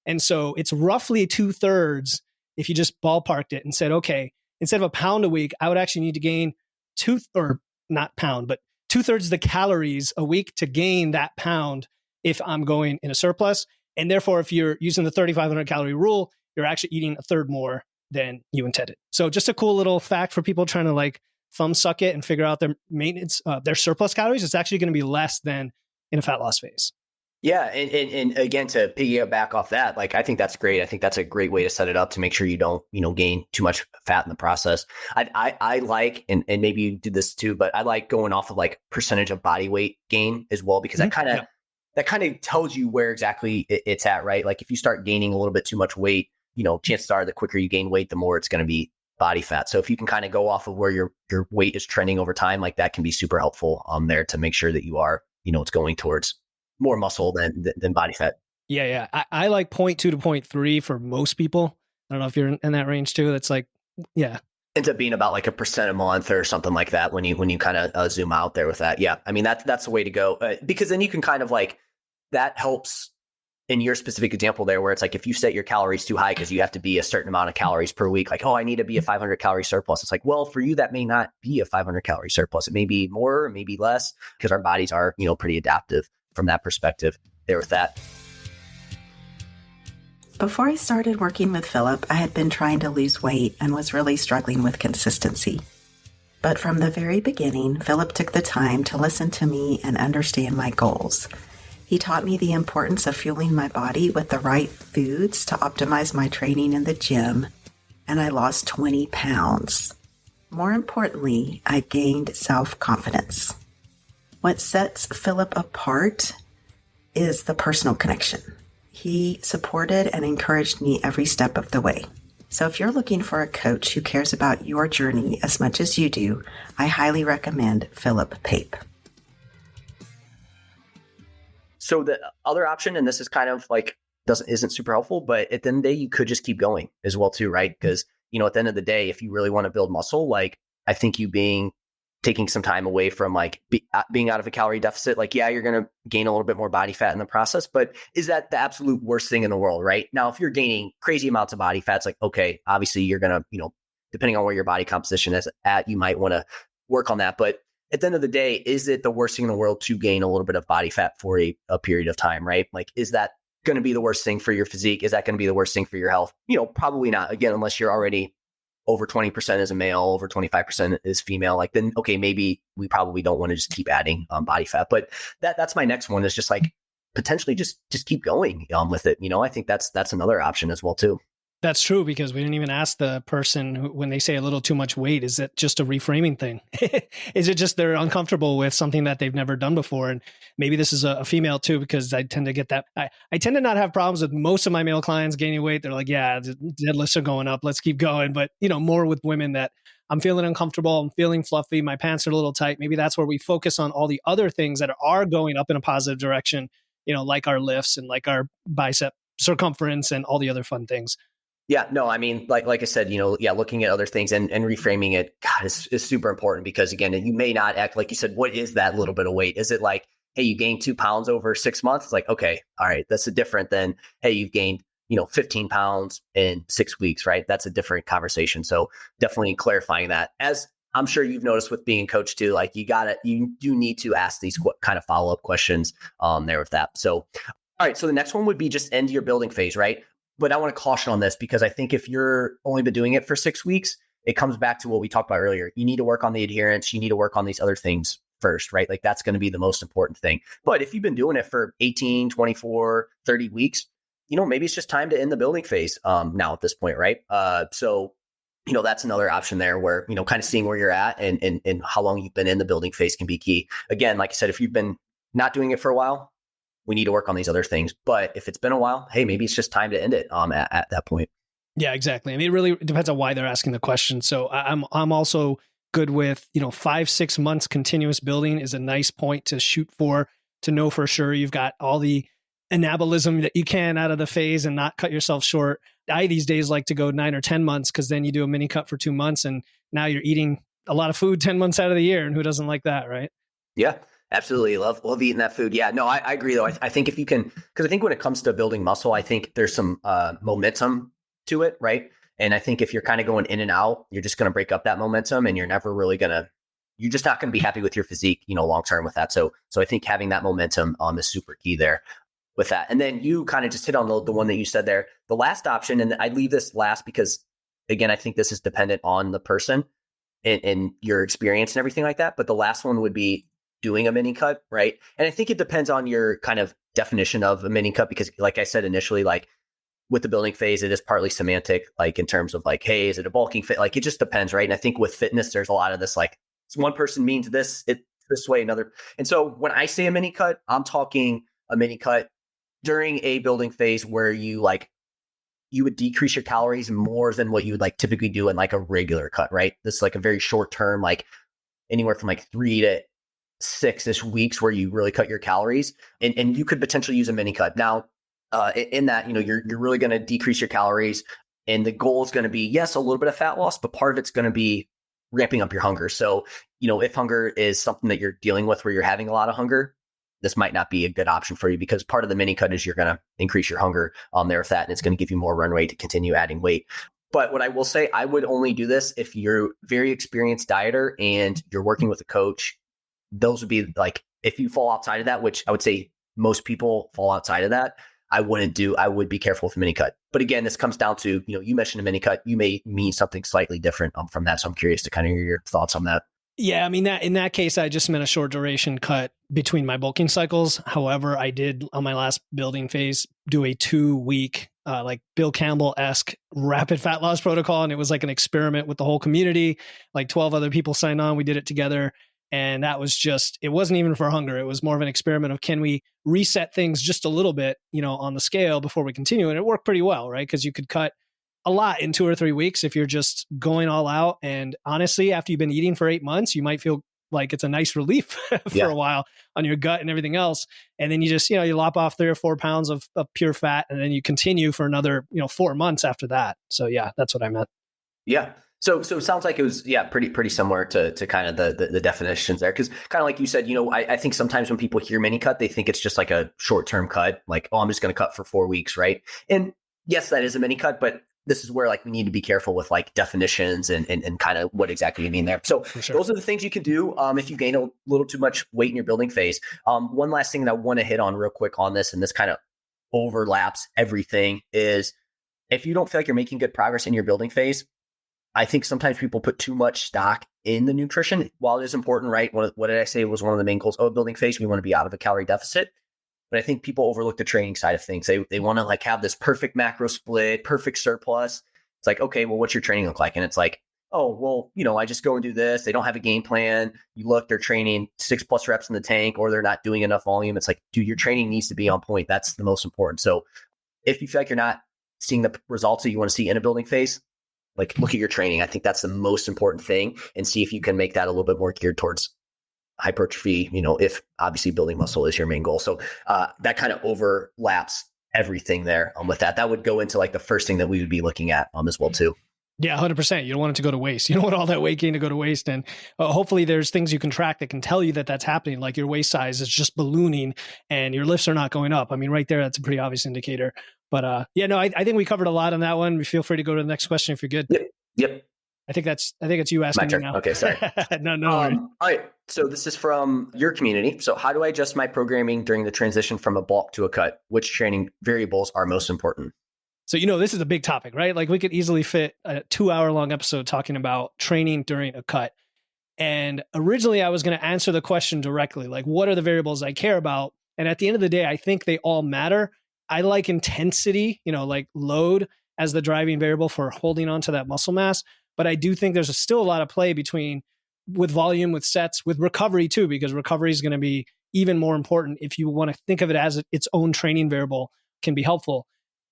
And so it's roughly 2/3 if you just ballparked it and said, okay, instead of a pound a week, I would actually need to gain 2/3 of the calories a week to gain that pound if I'm going in a surplus. And therefore, if you're using the 3,500 calorie rule, you're actually eating a third more than you intended. So just a cool little fact for people trying to like thumb suck it and figure out their maintenance, their surplus calories. It's actually going to be less than in a fat loss phase. Yeah. And again, to piggyback off that, like, I think that's great. I think that's a great way to set it up to make sure you don't, gain too much fat in the process. I like, and maybe you do this too, but I like going off of like percentage of body weight gain as well, because that kind of tells you where exactly it's at, right? Like if you start gaining a little bit too much weight, chances are the quicker you gain weight, the more it's going to be body fat. So if you can kind of go off of where your weight is trending over time, like that can be super helpful there to make sure that you are, it's going towards more muscle than body fat. Yeah. I like 0.2 to 0.3 for most people. I don't know if you're in that range too. That's like, yeah. Ends up being about like 1% a month or something like that when you kind of zoom out there with that. Yeah. I mean, that's the way to go because then you can kind of like, that helps in your specific example there, where it's like, if you set your calories too high, because you have to be a certain amount of calories per week, like, oh, I need to be a 500 calorie surplus. It's like, well, for you, that may not be a 500 calorie surplus. It may be more, maybe less, because our bodies are, pretty adaptive from that perspective there with that. Before I started working with Philip, I had been trying to lose weight and was really struggling with consistency. But from the very beginning, Philip took the time to listen to me and understand my goals. He taught me the importance of fueling my body with the right foods to optimize my training in the gym, and I lost 20 pounds. More importantly, I gained self-confidence. What sets Philip apart is the personal connection. He supported and encouraged me every step of the way. So if you're looking for a coach who cares about your journey as much as you do, I highly recommend Philip Pape. So the other option, and this is kind of like isn't super helpful, but at the end of the day, you could just keep going as well too, right? Because, at the end of the day, if you really want to build muscle, like I think you being taking some time away from like being out of a calorie deficit. Like, yeah, you're going to gain a little bit more body fat in the process, but is that the absolute worst thing in the world, right? Now, if you're gaining crazy amounts of body fat, it's like, okay, obviously you're going to, depending on where your body composition is at, you might want to work on that. But at the end of the day, is it the worst thing in the world to gain a little bit of body fat for a period of time, right? Like, is that going to be the worst thing for your physique? Is that going to be the worst thing for your health? Probably not. Again, unless you're already over 20% as a male, over 25% is female, like then, okay, maybe we probably don't want to just keep adding body fat. But that's my next one, is just like potentially just keep going with it. I think that's another option as well too. That's true, because we didn't even ask the person when they say a little too much weight, is it just a reframing thing? Is it just they're uncomfortable with something that they've never done before? And maybe this is a female too, because I tend to get that. I tend to not have problems with most of my male clients gaining weight. They're like, yeah, the deadlifts are going up, let's keep going. But, more with women that I'm feeling uncomfortable, I'm feeling fluffy, my pants are a little tight. Maybe that's where we focus on all the other things that are going up in a positive direction, like our lifts and like our bicep circumference and all the other fun things. Yeah, no, I mean, like I said, looking at other things and reframing it, God, is super important, because again, you may not act like you said, what is that little bit of weight? Is it like, hey, you gained 2 pounds over 6 months? It's like, okay, all right, that's a different than, hey, you've gained, 15 pounds in 6 weeks, right? That's a different conversation. So definitely clarifying that. As I'm sure you've noticed with being a coach too, like you do need to ask these kind of follow-up questions there with that. So, all right, so the next one would be just end your building phase, right? But I want to caution on this, because I think if you're only been doing it for 6 weeks, it comes back to what we talked about earlier. You need to work on the adherence. You need to work on these other things first, right? Like that's going to be the most important thing. But if you've been doing it for 18, 24, 30 weeks, maybe it's just time to end the building phase now at this point, right? So that's another option there where, kind of seeing where you're at and how long you've been in the building phase can be key. Again, like I said, if you've been not doing it for a while, we need to work on these other things. But if it's been a while, hey, maybe it's just time to end it at that point. Yeah, exactly. I mean, it really depends on why they're asking the question. So I'm also good with, 5-6 months continuous building is a nice point to shoot for, to know for sure you've got all the anabolism that you can out of the phase and not cut yourself short. I these days like to go 9 or 10 months, because then you do a mini cut for 2 months and now you're eating a lot of food 10 months out of the year. And who doesn't like that, right? Yeah. Absolutely. Love eating that food. Yeah, no, I agree though. I think if you can, because I think when it comes to building muscle, I think there's some momentum to it, right? And I think if you're kind of going in and out, you're just going to break up that momentum, and you're just not going to be happy with your physique, long term with that. So I think having that momentum is super key there with that. And then you kind of just hit on the one that you said there, the last option, and I'd leave this last because, again, I think this is dependent on the person and your experience and everything like that. But the last one would be doing a mini cut, right? And I think it depends on your kind of definition of a mini cut, because like I said initially, like with the building phase, it is partly semantic, like in terms of like, hey, is it a bulking fit? Like it just depends, right? And I think with fitness, there's a lot of this, like one person means this way, another. And so when I say a mini cut, I'm talking a mini cut during a building phase where you would decrease your calories more than what you would like typically do in like a regular cut, right? This is like a very short term, like anywhere from like 3 to 6-ish weeks where you really cut your calories, and you could potentially use a mini cut. Now, in that, you're really going to decrease your calories, and the goal is going to be, yes, a little bit of fat loss, but part of it's going to be ramping up your hunger. So, if hunger is something that you're dealing with where you're having a lot of hunger, this might not be a good option for you, because part of the mini cut is you're going to increase your hunger there with that, and it's going to give you more runway to continue adding weight. But what I will say, I would only do this if you're a very experienced dieter and you're working with a coach. Those would be like, if you fall outside of that, which I would say most people fall outside of that, I would be careful with a mini cut. But again, this comes down to, you mentioned a mini cut, you may mean something slightly different from that. So I'm curious to kind of hear your thoughts on that. Yeah, I mean, in that case, I just meant a short duration cut between my bulking cycles. However, I did on my last building phase do a 2-week like Bill Campbell-esque rapid fat loss protocol. And it was like an experiment with the whole community, like 12 other people signed on. We did it together. And that was it wasn't even for hunger. It was more of an experiment of, can we reset things just a little bit, on the scale before we continue? And it worked pretty well, right? Because you could cut a lot in 2 or 3 weeks if you're just going all out. And honestly, after you've been eating for 8 months, you might feel like it's a nice relief for a while on your gut and everything else. And then you just, you lop off 3 or 4 pounds of pure fat, and then you continue for another, 4 months after that. So yeah, that's what I meant. Yeah. So it sounds like it was, pretty similar to kind of the definitions there. Cause kind of like you said, I think sometimes when people hear mini cut, they think it's just like a short-term cut, like, oh, I'm just going to cut for 4 weeks. Right. And yes, that is a mini cut, but this is where like we need to be careful with like definitions and kind of what exactly you mean there. So sure. Those are the things you can do if you gain a little too much weight in your building phase. One last thing that I want to hit on real quick on this, and this kind of overlaps everything, is if you don't feel like you're making good progress in your building phase, I think sometimes people put too much stock in the nutrition. While it is important, right? What did I say was one of the main goals of a building phase? We want to be out of a calorie deficit. But I think people overlook the training side of things. They want to like have this perfect macro split, perfect surplus. It's like, okay, well, what's your training look like? And it's like, oh, well, I just go and do this. They don't have a game plan. You look, they're training 6+ reps in the tank, or they're not doing enough volume. It's like, dude, your training needs to be on point. That's the most important. So if you feel like you're not seeing the results that you want to see in a building phase, like look at your training. I think that's the most important thing, and see if you can make that a little bit more geared towards hypertrophy, if obviously building muscle is your main goal. So that kind of overlaps everything there. With that would go into like the first thing that we would be looking at as well too. Yeah, 100%. You don't want it to go to waste. You don't want all that weight gain to go to waste. And hopefully there's things you can track that can tell you that that's happening. Like your waist size is just ballooning and your lifts are not going up. I mean, right there, that's a pretty obvious indicator. But I think we covered a lot on that one. Feel free to go to the next question if you're good. Yep. I think it's you asking me now. Okay, sorry. No. All right. So this is from your community. So how do I adjust my programming during the transition from a bulk to a cut? Which training variables are most important? So, this is a big topic, right? Like we could easily fit a 2-hour-long episode talking about training during a cut. And originally I was going to answer the question directly, like what are the variables I care about? And at the end of the day, I think they all matter. I like intensity, like load as the driving variable for holding on to that muscle mass. But I do think there's still a lot of play with volume, with sets, with recovery too, because recovery is going to be even more important. If you want to think of it as its own training variable, can be helpful.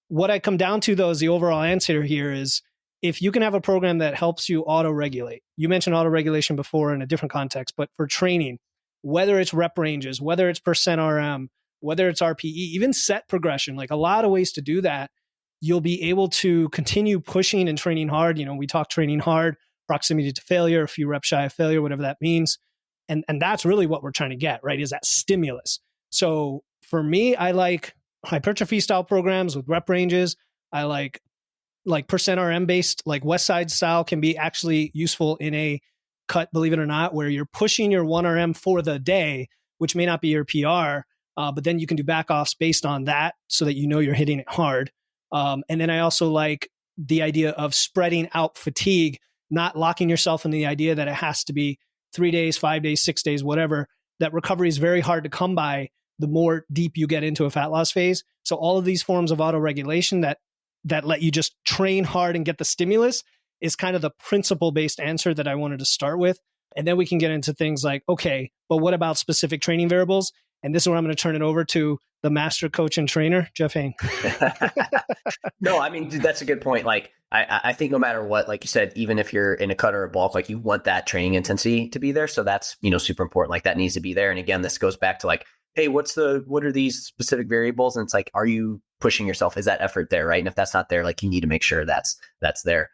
What I come down to though is the overall answer here is if you can have a program that helps you auto-regulate. You mentioned auto-regulation before in a different context, but for training, whether it's rep ranges, whether it's percent RM, whether it's RPE, even set progression, like a lot of ways to do that, you'll be able to continue pushing and training hard. We talk training hard, proximity to failure, a few reps shy of failure, whatever that means. And that's really what we're trying to get, right? Is that stimulus. So for me, I like hypertrophy style programs with rep ranges. I like percent RM based, like West Side style can be actually useful in a cut, believe it or not, where you're pushing your 1RM for the day, which may not be your PR, but then you can do back offs based on that so that you're hitting it hard. And then I also like the idea of spreading out fatigue, not locking yourself in the idea that it has to be 3 days, 5 days, 6 days, whatever. That recovery is very hard to come by the more deep you get into a fat loss phase. So all of these forms of auto-regulation that let you just train hard and get the stimulus is kind of the principle-based answer that I wanted to start with. And then we can get into things like, okay, but what about specific training variables? And this is where I'm going to turn it over to the master coach and trainer, Jeff Hoehn. No, I mean, dude, that's a good point. Like, I think no matter what, like you said, even if you're in a cut or a bulk, like you want that training intensity to be there. So that's, super important. Like that needs to be there. And again, this goes back to like, hey, what are these specific variables? And it's like, are you pushing yourself? Is that effort there? Right. And if that's not there, like you need to make sure that's there.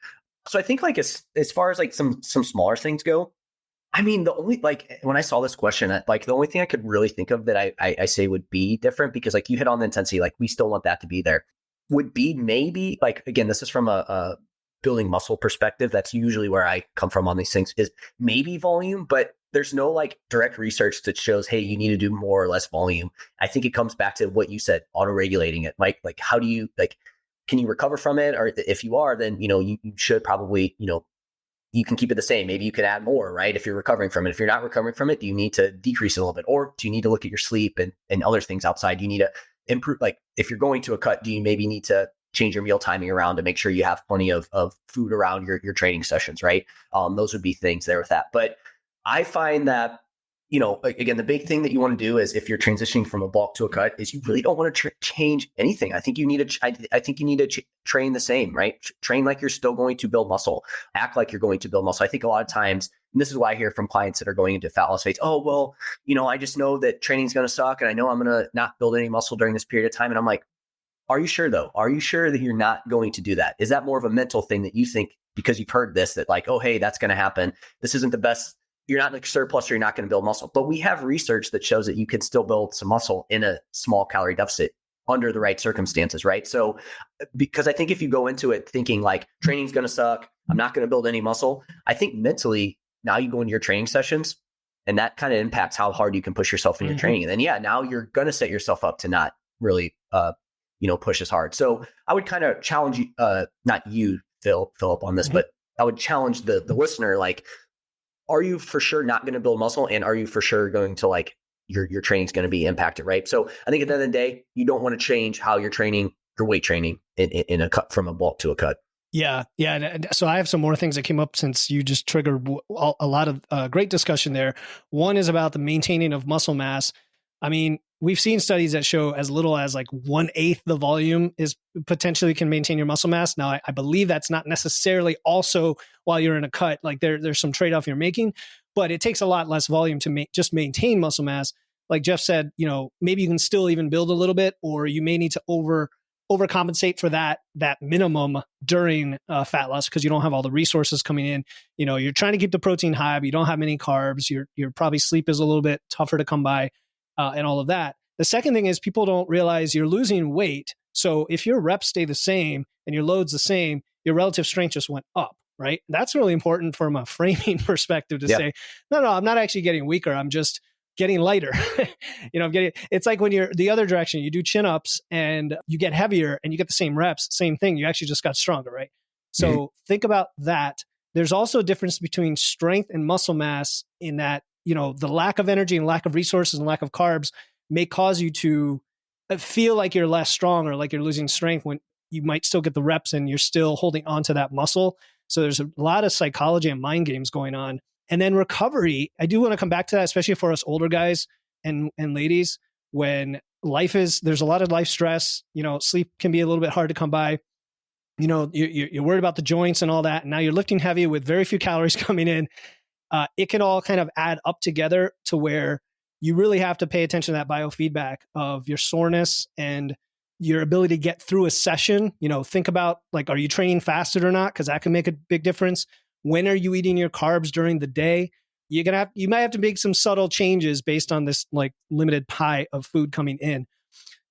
So I think like as far as like some smaller things go, I mean, the only like when I saw this question, like the only thing I could really think of that I say would be different, because like you hit on the intensity, like we still want that to be there, would be maybe like, again, this is from a building muscle perspective. That's usually where I come from on these things, is maybe volume, but there's no like direct research that shows, hey, you need to do more or less volume. I think it comes back to what you said, auto-regulating it. Like how do you can you recover from it? Or if you are, then, you should probably, you can keep it the same. Maybe you could add more, right? If you're recovering from it. If you're not recovering from it, do you need to decrease it a little bit? Or do you need to look at your sleep and other things outside? You need to improve, like if you're going to a cut, do you maybe need to change your meal timing around to make sure you have plenty of food around your training sessions, right? Those would be things there with that. But I find that, again, the big thing that you want to do is if you're transitioning from a bulk to a cut is you really don't want to change anything. I think you need to train the same, right? Train like you're still going to build muscle, act like you're going to build muscle. I think a lot of times, and this is why I hear from clients that are going into fat loss phase, oh, well, I just know that training's going to suck and I know I'm going to not build any muscle during this period of time. And I'm like, are you sure though? Are you sure that you're not going to do that? Is that more of a mental thing that you think because you've heard this, that like, oh, hey, that's going to happen. This isn't the best. You're not in a surplus or you're not going to build muscle. But we have research that shows that you can still build some muscle in a small calorie deficit under the right circumstances, right? So because I think if you go into it thinking like training's going to suck, I'm not going to build any muscle, I think mentally now you go into your training sessions and that kind of impacts how hard you can push yourself in your training. And then, yeah, now you're going to set yourself up to not really, push as hard. So I would kind of challenge you, not you, Philip, on this, but I would challenge the listener, like, are you for sure not going to build muscle? And are you for sure going to like, your training's going to be impacted, right? So I think at the end of the day, you don't want to change how you're training, your weight training in a cut from a bulk to a cut. Yeah. And so I have some more things that came up since you just triggered a lot of great discussion there. One is about the maintaining of muscle mass. I mean, we've seen studies that show as little as like 1/8 the volume is potentially can maintain your muscle mass. Now, I believe that's not necessarily also while you're in a cut, like there's some trade-off you're making, but it takes a lot less volume to just maintain muscle mass. Like Jeff said, maybe you can still even build a little bit, or you may need to overcompensate for that minimum during fat loss because you don't have all the resources coming in. You're trying to keep the protein high, but you don't have many carbs. Your probably sleep is a little bit tougher to come by, and all of that. The second thing is people don't realize you're losing weight. So if your reps stay the same and your load's the same, your relative strength just went up, right? That's really important from a framing perspective to say, no, I'm not actually getting weaker. I'm just getting lighter. It's like when you're the other direction, you do chin ups and you get heavier and you get the same reps, same thing. You actually just got stronger, right? So think about that. There's also a difference between strength and muscle mass in that, the lack of energy and lack of resources and lack of carbs may cause you to feel like you're less strong or like you're losing strength when you might still get the reps and you're still holding on to that muscle. So there's a lot of psychology and mind games going on. And then recovery, I do want to come back to that, especially for us older guys and ladies, when there's a lot of life stress, sleep can be a little bit hard to come by. You're worried about the joints and all that. And now you're lifting heavy with very few calories coming in. It can all kind of add up together to where you really have to pay attention to that biofeedback of your soreness and your ability to get through a session. Think about like, are you training fasted or not? Because that can make a big difference. When are you eating your carbs during the day? You might have to make some subtle changes based on this like limited pie of food coming in.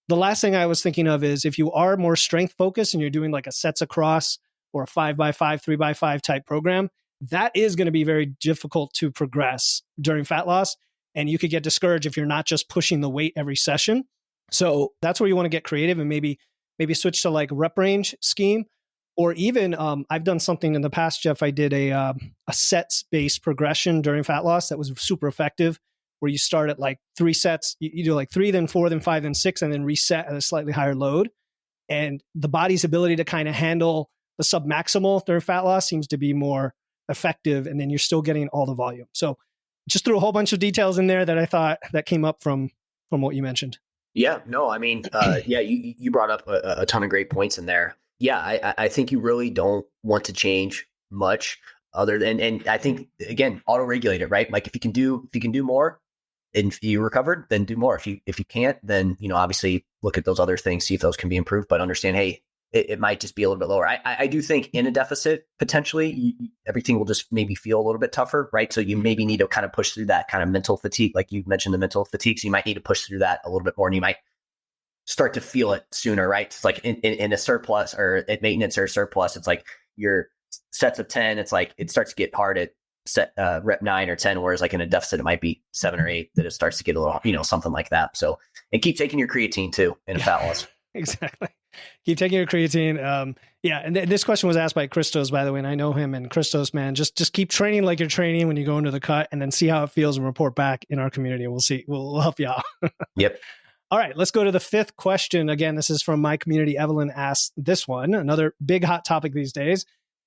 The last thing I was thinking of is if you are more strength focused and you're doing like a sets across or a 5x5, 3x5 type program, that is going to be very difficult to progress during fat loss. And you could get discouraged if you're not just pushing the weight every session. So that's where you want to get creative and maybe switch to like rep range scheme. Or even I've done something in the past, Jeff. I did a sets-based progression during fat loss that was super effective, where you start at like 3 sets. You do like 3, then 4, then 5, then 6, and then reset at a slightly higher load. And the body's ability to kind of handle the submaximal during fat loss seems to be more effective, and then you're still getting all the volume. So just threw a whole bunch of details in there that I thought that came up from what you mentioned. Yeah, no, I mean, you brought up a ton of great points in there. Yeah, I think you really don't want to change much other than, and I think again, auto-regulate it, right? Like if you can do more and if you recovered, then do more. If you can't, then, obviously look at those other things, see if those can be improved, but understand, hey, it might just be a little bit lower. I do think in a deficit, potentially everything will just maybe feel a little bit tougher, right? So you maybe need to kind of push through that kind of mental fatigue. Like you mentioned the mental fatigue. So you might need to push through that a little bit more, and you might start to feel it sooner, right? It's like in a surplus or at maintenance or surplus, it's like your sets of 10, it's like it starts to get hard at set rep 9 or 10, whereas like in a deficit, it might be 7 or 8 that it starts to get a little, something like that. So, and keep taking your creatine too in a fat loss. Exactly. Keep taking your creatine. And this question was asked by Christos, by the way, and I know him. And Christos, man, just keep training like you're training when you go into the cut, and then see how it feels and report back in our community. We'll see. We'll help you out. Yep. All right, let's go to the 5th question. Again, this is from my community. Evelyn asked this one. Another big hot topic these days.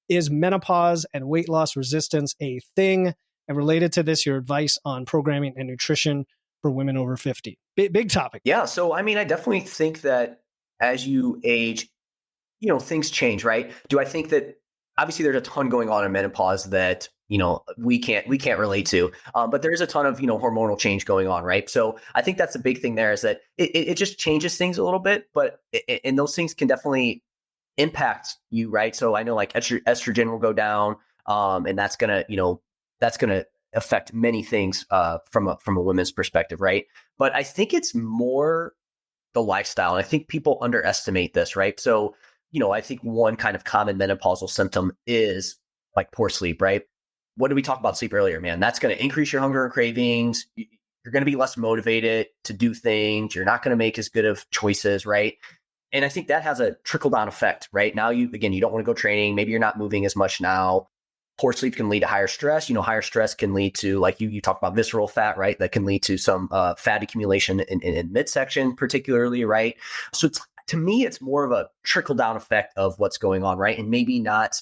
Is menopause and weight loss resistance a thing? And related to this, your advice on programming and nutrition for women over 50. Big topic. Yeah. So, I mean, I definitely think that as you age, things change, right? Do I think that obviously there's a ton going on in menopause that we can't relate to. But there is a ton of, hormonal change going on, right? So I think that's the big thing there is that it just changes things a little bit, but and those things can definitely impact you, right? So I know like estrogen will go down, and that's gonna affect many things from a women's perspective, right? But I think it's more the lifestyle, and I think people underestimate this, right? So I think one kind of common menopausal symptom is like poor sleep, right? What did we talk about sleep earlier, man? That's going to increase your hunger and cravings. You're going to be less motivated to do things. You're not going to make as good of choices, right? And I think that has a trickle down effect, right? Now you don't want to go training. Maybe you're not moving as much now. Poor sleep can lead to higher stress. Higher stress can lead to, like you talk about visceral fat, right? That can lead to some fat accumulation in midsection, particularly, right? So to me, it's more of a trickle down effect of what's going on, right? And maybe not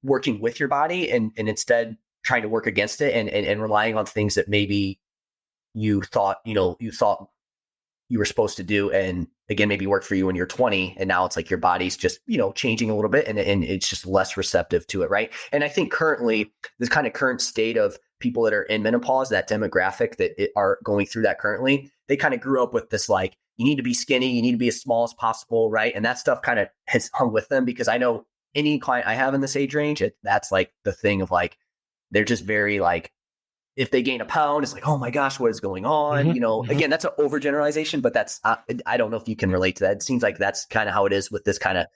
working with your body and instead trying to work against it and relying on things that maybe you thought you were supposed to do, and again maybe worked for you when you're 20, and now it's like your body's just changing a little bit, and it's just less receptive to it, right? And I think currently this kind of current state of people that are in menopause, that demographic that are going through that currently, they kind of grew up with this like, you need to be skinny, you need to be as small as possible, right? And that stuff kind of has hung with them, because I know any client I have in this age range, that's like the thing of like, they're just very like, if they gain a pound, it's like, oh my gosh, what is going on? Mm-hmm. Again, that's an overgeneralization, but that's, I don't know if you can relate to that. It seems like that's kind of how it is with this kind of,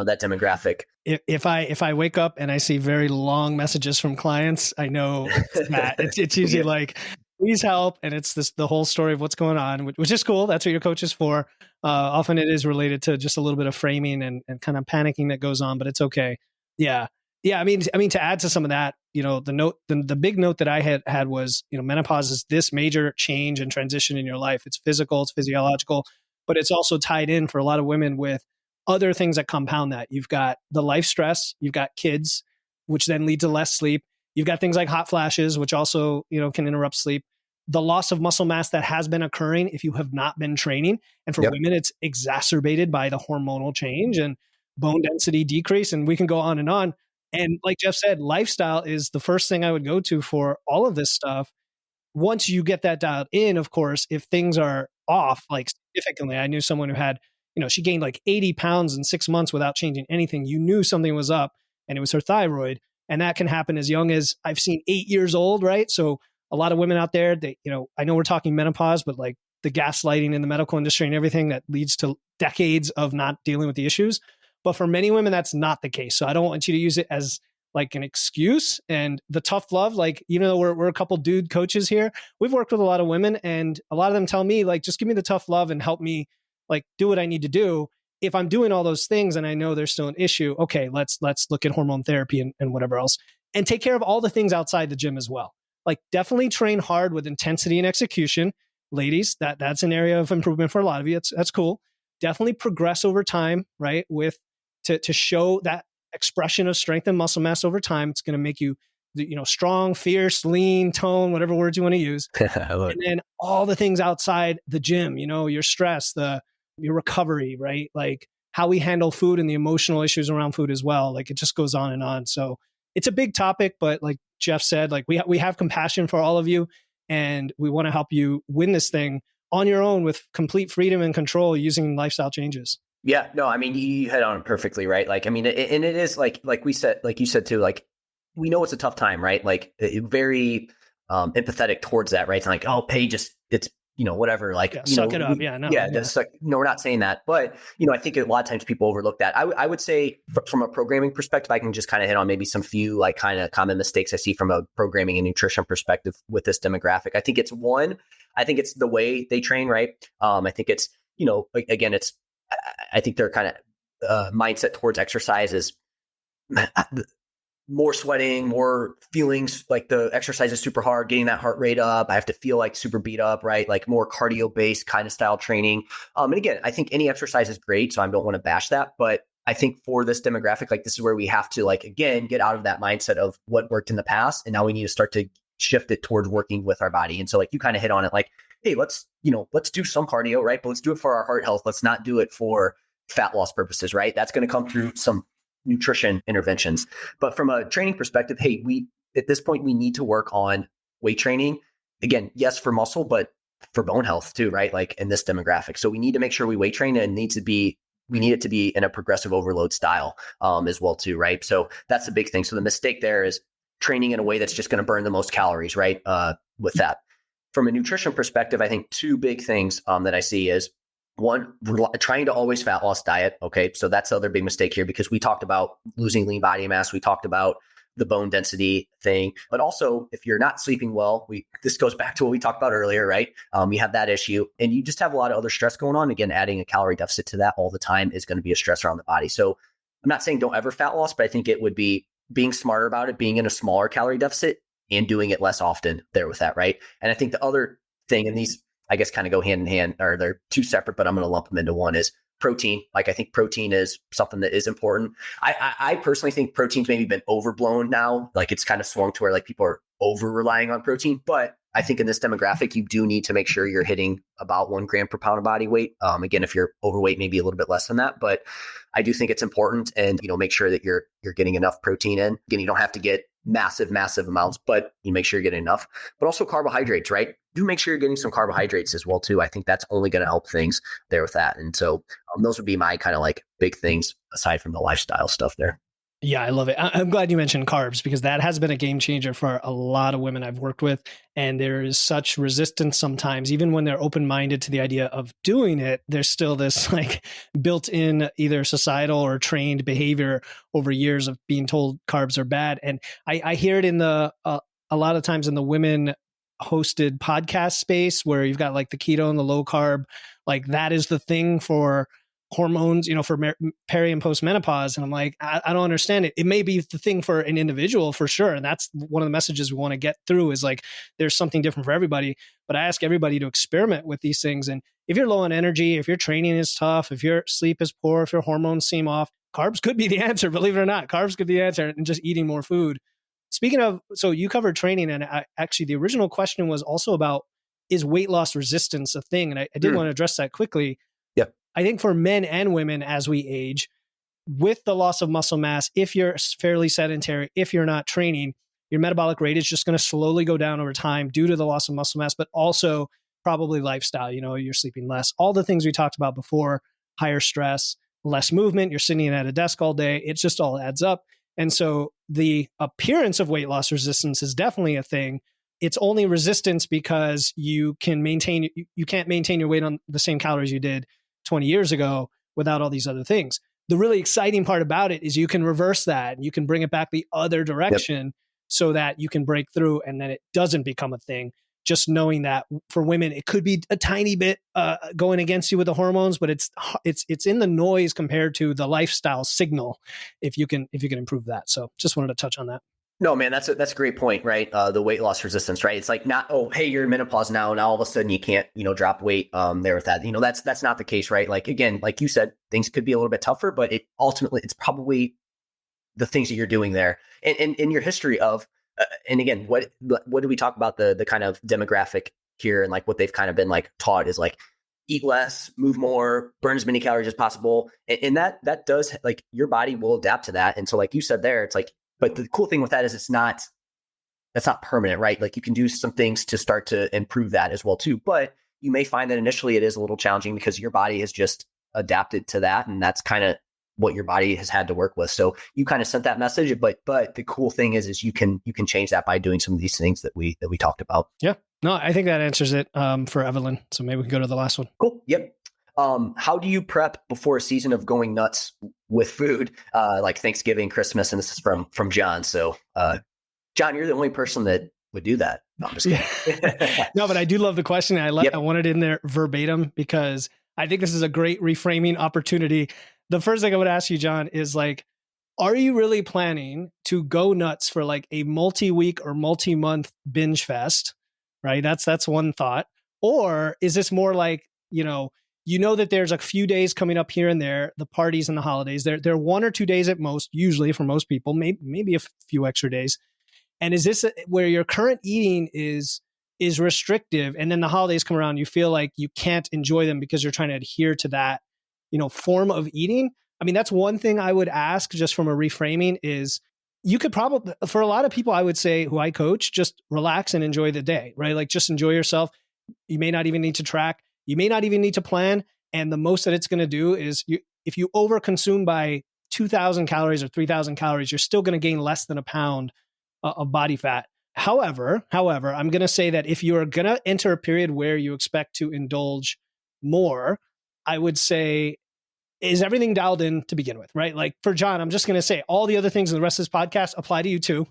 that demographic. If I wake up and I see very long messages from clients, I know it's that. It's usually like, please help. And it's the whole story of what's going on, which is cool. That's what your coach is for. Often it is related to just a little bit of framing and kind of panicking that goes on, but it's okay. Yeah. Yeah. I mean, to add to some of that, the big note that I had was, menopause is this major change and transition in your life. It's physical, it's physiological, but it's also tied in for a lot of women with other things that compound that. You've got the life stress, you've got kids, which then lead to less sleep. You've got things like hot flashes, which also, can interrupt sleep. The loss of muscle mass that has been occurring if you have not been training. And for women, it's exacerbated by the hormonal change and bone density decrease. And we can go on and on. And like Jeff said, lifestyle is the first thing I would go to for all of this stuff. Once you get that dialed in, of course, if things are off, like significantly, I knew someone who had, she gained like 80 pounds in 6 months without changing anything. You knew something was up, and it was her thyroid. And that can happen as young as, I've seen, 8 years old, right? So a lot of women out there, they, I know we're talking menopause, but like the gaslighting in the medical industry and everything that leads to decades of not dealing with the issues. But for many women, that's not the case. So I don't want you to use it as like an excuse. And the tough love, like, we're a couple dude coaches here. We've worked with a lot of women, and a lot of them tell me, like, just give me the tough love and help me like do what I need to do. If I'm doing all those things and I know there's still an issue, okay, let's look at hormone therapy and whatever else, and take care of all the things outside the gym as well. Like, definitely train hard with intensity and execution. Ladies, that's an area of improvement for a lot of you. That's cool. Definitely progress over time, right? To show that expression of strength and muscle mass over time. It's going to make you, strong, fierce, lean, tone, whatever words you want to use. And then all the things outside the gym, your stress, your recovery, right? Like how we handle food and the emotional issues around food as well. Like, it just goes on and on. So it's a big topic, but like Jeff said, like we have compassion for all of you, and we want to help you win this thing on your own with complete freedom and control using lifestyle changes. Yeah, no, I mean, you hit on it perfectly, right? Like, I mean, and it is like we said, like you said too, like, we know it's a tough time, right? Like, very empathetic towards that, right? It's like, oh, Paige, it's, whatever, like, suck it up. Yeah, no. Yeah, just like, we're not saying that. But, I think a lot of times people overlook that. I would say from a programming perspective, I can just kind of hit on maybe some few like kind of common mistakes I see from a programming and nutrition perspective with this demographic. I think it's the way they train, right? I think it's, again, I think their kind of mindset towards exercise is more sweating, more feelings like the exercise is super hard, getting that heart rate up. I have to feel like super beat up, right? Like more cardio based kind of style training. And again, I think any exercise is great, so I don't want to bash that. But I think for this demographic, like, this is where we have to, like, again, get out of that mindset of what worked in the past. And now we need to start to shift it towards working with our body. And so, like, you kind of hit on it, like, hey, let's do some cardio, right? But let's do it for our heart health. Let's not do it for fat loss purposes, right? That's going to come through some nutrition interventions. But from a training perspective, hey, at this point, we need to work on weight training. Again, yes, for muscle, but for bone health too, right? Like in this demographic. So we need to make sure we weight train, and we need it to be in a progressive overload style as well too, right? So that's the big thing. So the mistake there is training in a way that's just going to burn the most calories, right? With that. From a nutrition perspective, I think two big things that I see is one, trying to always fat loss diet. Okay. So that's the other big mistake here, because we talked about losing lean body mass. We talked about the bone density thing, but also if you're not sleeping well, this goes back to what we talked about earlier, right? You have that issue, and you just have a lot of other stress going on. Again, adding a calorie deficit to that all the time is going to be a stressor on the body. So I'm not saying don't ever fat loss, but I think it would be being smarter about it, being in a smaller calorie deficit and doing it less often there with that, right? And I think the other thing, and these I guess kind of go hand in hand, or they're two separate, but I'm going to lump them into one, is protein. Like I think protein is something that is important. I personally think protein's maybe been overblown now. Like it's kind of swung to where like people are over relying on protein, but I think in this demographic, you do need to make sure you're hitting about 1 gram per pound of body weight. Again, if you're overweight, maybe a little bit less than that, but I do think it's important, and make sure that you're getting enough protein in. Again, you don't have to get massive amounts, but you make sure you're getting enough. But also carbohydrates, right? Do make sure you're getting some carbohydrates as well too. I think that's only going to help things there with that. And so those would be my kind of like big things aside from the lifestyle stuff there. Yeah, I love it. I'm glad you mentioned carbs, because that has been a game changer for a lot of women I've worked with. And there is such resistance sometimes, even when they're open-minded to the idea of doing it, there's still this like built-in either societal or trained behavior over years of being told carbs are bad. And I hear it in a lot of times in the women hosted podcast space, where you've got like the keto and the low carb, like that is the thing for hormones, for peri and post menopause. And I'm like, I don't understand it. It may be the thing for an individual for sure. And that's one of the messages we want to get through, is like, there's something different for everybody. But I ask everybody to experiment with these things. And if you're low on energy, if your training is tough, if your sleep is poor, if your hormones seem off, carbs could be the answer. Believe it or not, carbs could be the answer, and just eating more food. Speaking of, so you covered training, and actually the original question was also about, is weight loss resistance a thing? And I did want to address that quickly. Yep. I think for men and women, as we age, with the loss of muscle mass, if you're fairly sedentary, if you're not training, your metabolic rate is just going to slowly go down over time due to the loss of muscle mass, but also probably lifestyle. You're sleeping less. All the things we talked about before, higher stress, less movement, you're sitting at a desk all day. It just all adds up. And so the appearance of weight loss resistance is definitely a thing. It's only resistance because you can't maintain your weight on the same calories you did 20 years ago without all these other things. The really exciting part about it is you can reverse that, and you can bring it back the other direction so that you can break through, and then it doesn't become a thing. Just knowing that for women, it could be a tiny bit going against you with the hormones, but it's in the noise compared to the lifestyle signal if you can improve that. So just wanted to touch on that. No, man, that's a great point, right? The weight loss resistance, right? It's like not, oh, hey, you're in menopause now all of a sudden you can't, drop weight there with that. That's not the case, right? Like, again, like you said, things could be a little bit tougher, but it's probably the things that you're doing there. And in your history of, and again, what do we talk about the kind of demographic here, and like what they've kind of been like taught is like, eat less, move more, burn as many calories as possible. And that does, like, your body will adapt to that. And so like you said there, it's like, but the cool thing with that is that's not permanent, right? Like you can do some things to start to improve that as well too. But you may find that initially it is a little challenging because your body has just adapted to that. And that's kind of what your body has had to work with. So you kind of sent that message, but the cool thing is you can change that by doing some of these things that we talked about. Yeah. No, I think that answers it for Evelyn. So maybe we can go to the last one. Cool. Yep. How do you prep before a season of going nuts with food, like Thanksgiving, Christmas? And this is from John. So, John, you're the only person that would do that. No, I'm just kidding. No, but I do love the question. I want it in there verbatim because I think this is a great reframing opportunity. The first thing I would ask you, John, is like, are you really planning to go nuts for like a multi-week or multi-month binge fest? Right. That's one thought. Or is this more like, that there's a few days coming up here and there, the parties and the holidays, they're 1 or 2 days at most, usually for most people, maybe a few extra days. And is this where your current eating is restrictive, and then the holidays come around, you feel like you can't enjoy them because you're trying to adhere to that, form of eating? I mean, that's one thing I would ask just from a reframing is, you could probably, for a lot of people, I would say who I coach, just relax and enjoy the day, right? Like just enjoy yourself. You may not even need to track. You may not even need to plan. And the most that it's going to do is if you overconsume by 2,000 calories or 3,000 calories, you're still going to gain less than a pound of body fat. However, I'm going to say that if you're going to enter a period where you expect to indulge more, I would say, is everything dialed in to begin with, right? Like for John, I'm just going to say all the other things in the rest of this podcast apply to you too.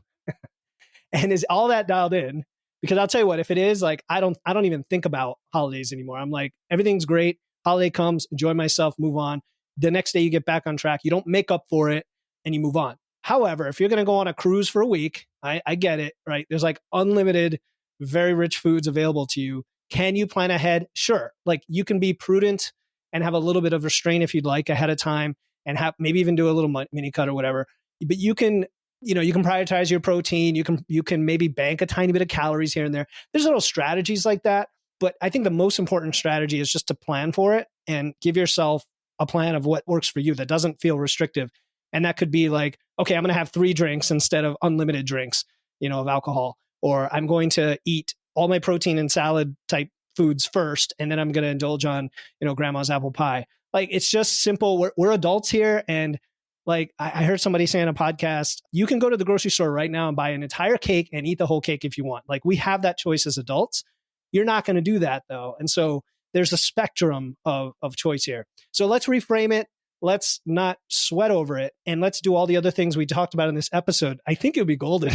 And is all that dialed in? Because I'll tell you what, if it is, like, I don't even think about holidays anymore. I'm like, everything's great. Holiday comes, enjoy myself, move on. The next day you get back on track. You don't make up for it and you move on. However, if you're going to go on a cruise for a week, I get it, right? There's like unlimited, very rich foods available to you. Can you plan ahead? Sure. Like you can be prudent and have a little bit of restraint if you'd like ahead of time and have maybe even do a little mini cut or whatever. But you can prioritize your protein. You can maybe bank a tiny bit of calories here and there. There's little strategies like that. But I think the most important strategy is just to plan for it and give yourself a plan of what works for you that doesn't feel restrictive. And that could be like, okay, I'm going to have 3 drinks instead of unlimited drinks, of alcohol, or I'm going to eat all my protein and salad type foods first, and then I'm going to indulge on, grandma's apple pie. Like, it's just simple. We're adults here. And like, I heard somebody say on a podcast, you can go to the grocery store right now and buy an entire cake and eat the whole cake if you want. Like, we have that choice as adults. You're not going to do that though. And so there's a spectrum of choice here. So let's reframe it. Let's not sweat over it. And let's do all the other things we talked about in this episode. I think it'll be golden.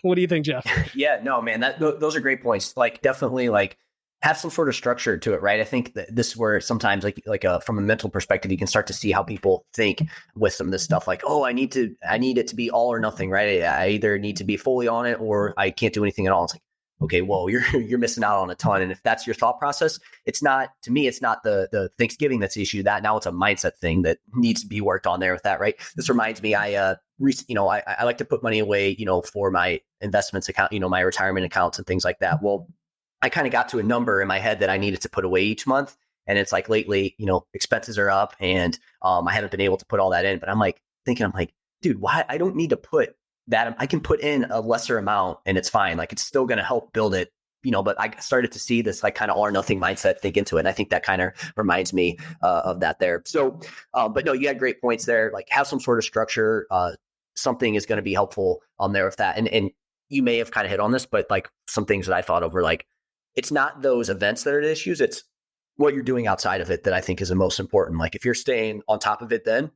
What do you think, Jeff? Yeah, no, man, those are great points. Like, definitely, like, have some sort of structure to it, right? I think that this is where sometimes from a mental perspective, you can start to see how people think with some of this stuff. Like, oh, I need it to be all or nothing, right? I either need to be fully on it or I can't do anything at all. It's like, okay, well, you're missing out on a ton. And if that's your thought process, it's not the Thanksgiving that's the issue. That now it's a mindset thing that needs to be worked on there with that, right? This reminds me, I like to put money away, for my investments account, my retirement accounts and things like that. Well, I kind of got to a number in my head that I needed to put away each month. And it's like lately, expenses are up and I haven't been able to put all that in, but I'm like, dude, why? I don't need to put that. I can put in a lesser amount and it's fine. Like, it's still going to help build it, but I started to see this like kind of all or nothing mindset think into it. And I think that kind of reminds me of that there. So, but no, you had great points there. Like, have some sort of structure. Something is going to be helpful on there with that. And you may have kind of hit on this, but like some things that I thought over, like, it's not those events that are the issues. It's what you're doing outside of it that I think is the most important. Like, if you're staying on top of it, then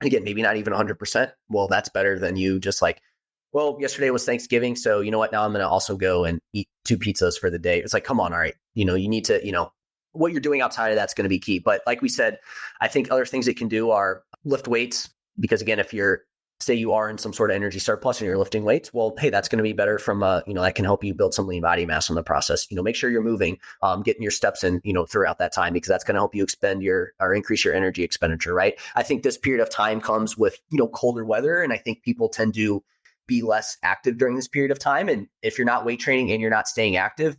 again, maybe not even 100%. Well, that's better than you just like, well, yesterday was Thanksgiving. So you know what? Now I'm going to also go and eat 2 pizzas for the day. It's like, come on. All right. You need to, what you're doing outside of that's going to be key. But like we said, I think other things it can do are lift weights, because again, if say you are in some sort of energy surplus and you're lifting weights, well, hey, that's going to be better from that can help you build some lean body mass in the process. Make sure you're moving, getting your steps in, throughout that time, because that's going to help you increase your energy expenditure, right? I think this period of time comes with, colder weather. And I think people tend to be less active during this period of time. And if you're not weight training and you're not staying active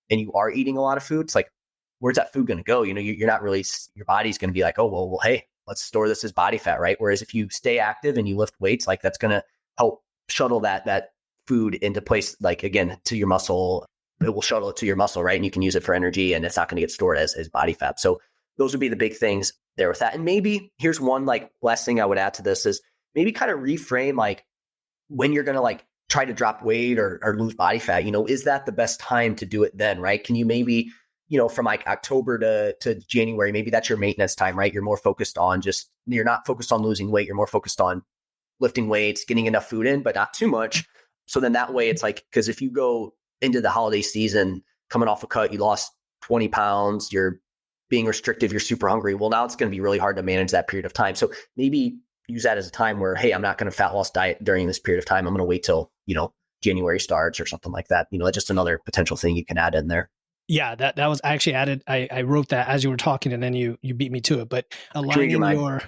and you are eating a lot of food, it's like, where's that food going to go? You're not really, your body's going to be like, oh, well, hey, let's store this as body fat, right? Whereas if you stay active and you lift weights, like, that's going to help shuttle that food into place, like, again, to your muscle. It will shuttle it to your muscle, right? And you can use it for energy and it's not going to get stored as body fat. So those would be the big things there with that. And maybe here's one like last thing I would add to this is maybe kind of reframe, like, when you're going to like try to drop weight or lose body fat, is that the best time to do it then, right? Can you maybe, from like October to January, maybe that's your maintenance time, right? You're more focused on you're not focused on losing weight. You're more focused on lifting weights, getting enough food in, but not too much. So then that way it's like, because if you go into the holiday season, coming off a cut, you lost 20 pounds, you're being restrictive, you're super hungry. Well, now it's going to be really hard to manage that period of time. So maybe use that as a time where, hey, I'm not going to fat loss diet during this period of time. I'm going to wait till, January starts or something like that. That's just another potential thing you can add in there. Yeah, that was actually added. I wrote that as you were talking, and then you beat me to it. But aligning your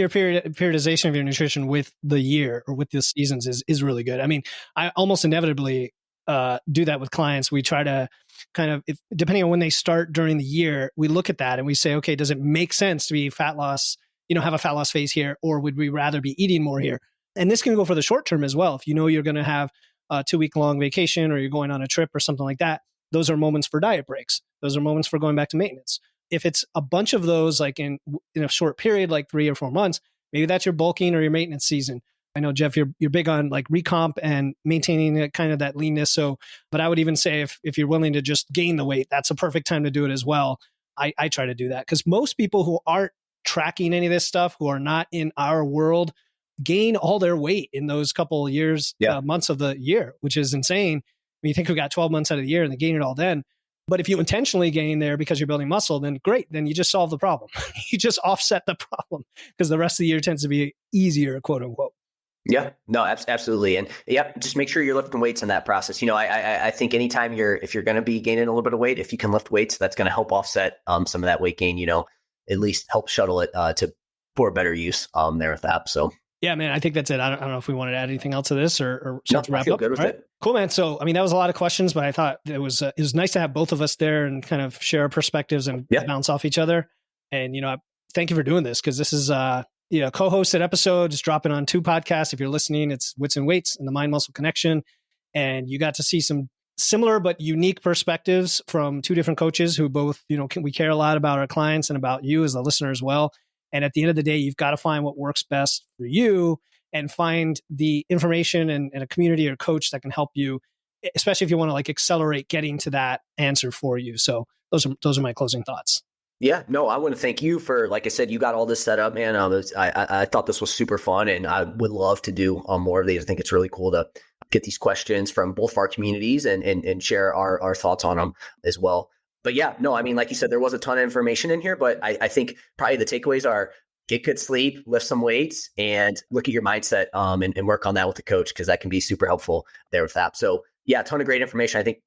periodization of your nutrition with the year or with the seasons is really good. I mean, I almost inevitably do that with clients. We try to kind of, depending on when they start during the year, we look at that and we say, okay, does it make sense to be fat loss? Have a fat loss phase here, or would we rather be eating more here? And this can go for the short term as well. If you know you're going to have a 2-week long vacation or you're going on a trip or something like that, those are moments for diet breaks. Those are moments for going back to maintenance. If it's a bunch of those, like in a short period, like 3 or 4 months, maybe that's your bulking or your maintenance season. I know, Jeff, you're big on like recomp and maintaining kind of that leanness. So, but I would even say if you're willing to just gain the weight, that's a perfect time to do it as well. I try to do that because most people who aren't tracking any of this stuff, who are not in our world, gain all their weight in those couple of years, months of the year, which is insane. When you think we got 12 months out of the year and they gain it all then. But if you intentionally gain there because you're building muscle, then great. Then you just solve the problem. You just offset the problem because the rest of the year tends to be easier, quote unquote. Yeah, no, absolutely. And just make sure you're lifting weights in that process. I think anytime if you're going to be gaining a little bit of weight, if you can lift weights, that's going to help offset some of that weight gain, at least help shuttle it for better use there with that. So. Yeah, man, I think that's it. I don't know if we wanted to add anything else to this or no, wrap I feel up. good with it. Cool, man. So, I mean, that was a lot of questions, but I thought it was nice to have both of us there and kind of share our perspectives and bounce off each other. And, thank you for doing this because this is, co-hosted episodes dropping on 2 podcasts. If you're listening, it's Wits and Weights and the Mind Muscle Connection. And you got to see some similar but unique perspectives from 2 different coaches who both, we care a lot about our clients and about you as the listener as well. And at the end of the day, you've got to find what works best for you and find the information and a community or coach that can help you, especially if you want to like accelerate getting to that answer for you. So those are my closing thoughts. Yeah, no, I want to thank you for, like I said, you got all this set up, man. I thought this was super fun and I would love to do more of these. I think it's really cool to get these questions from both of our communities and share our thoughts on them as well. But yeah, no, I mean, like you said, there was a ton of information in here, but I think probably the takeaways are get good sleep, lift some weights, and look at your mindset and work on that with the coach because that can be super helpful there with that. So yeah, a ton of great information. I think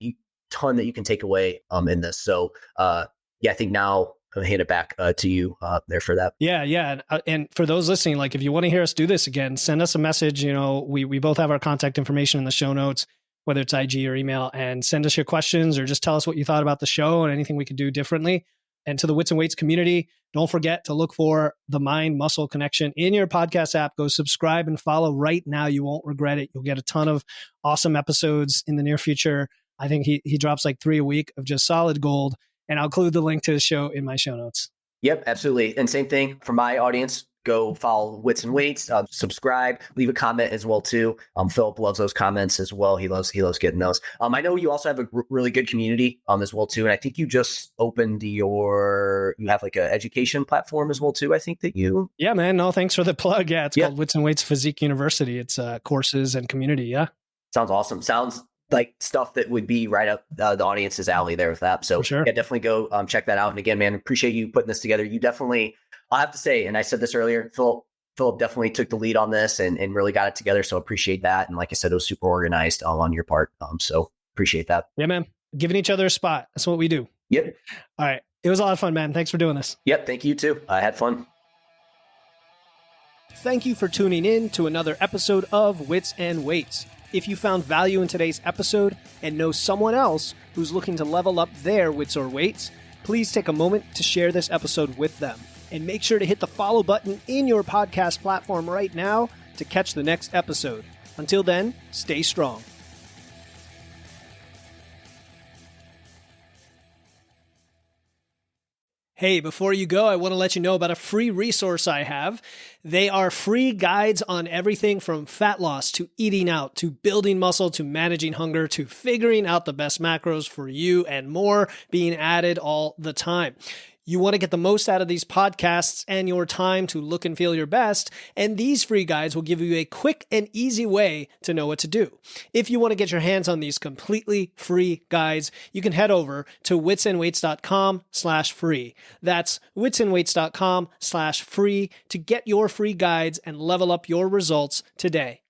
ton that you can take away in this. So I think now I'm gonna hand it back to you there for that. Yeah. And for those listening, like if you want to hear us do this again, send us a message. We both have our contact information in the show notes, whether it's IG or email, and send us your questions or just tell us what you thought about the show and anything we could do differently. And to the Wits and Weights community, don't forget to look for the Mind Muscle Connection in your podcast app. Go subscribe and follow right now. You won't regret it. You'll get a ton of awesome episodes in the near future. I think he drops like 3 a week of just solid gold. And I'll include the link to the show in my show notes. Yep, absolutely. And same thing for my audience. Go follow Wits and Weights, subscribe, leave a comment as well too. Philip loves those comments as well. He loves getting those. I know you also have a really good community as well too. And I think you just opened you have like an education platform as well too. I think that you. Yeah, man. No, thanks for the plug. Yeah, it's called Wits and Weights Physique University. It's courses and community. Yeah. Sounds awesome. Sounds like stuff that would be right up the audience's alley there with that. So sure. Yeah, definitely go check that out. And again, man, appreciate you putting this together. You definitely, I'll have to say, and I said this earlier, Philip definitely took the lead on this and really got it together. So appreciate that. And like I said, it was super organized on your part. So appreciate that. Yeah, man. Giving each other a spot. That's what we do. Yep. All right. It was a lot of fun, man. Thanks for doing this. Yep. Thank you too. I had fun. Thank you for tuning in to another episode of Wits and Weights. If you found value in today's episode and know someone else who's looking to level up their wits or weights, please take a moment to share this episode with them. And make sure to hit the follow button in your podcast platform right now to catch the next episode. Until then, stay strong. Hey, before you go, I want to let you know about a free resource I have. They are free guides on everything from fat loss to eating out to building muscle to managing hunger to figuring out the best macros for you and more being added all the time. You want to get the most out of these podcasts and your time to look and feel your best, and these free guides will give you a quick and easy way to know what to do. If you want to get your hands on these completely free guides, you can head over to witsandweights.com/free. That's witsandweights.com/free to get your free guides and level up your results today.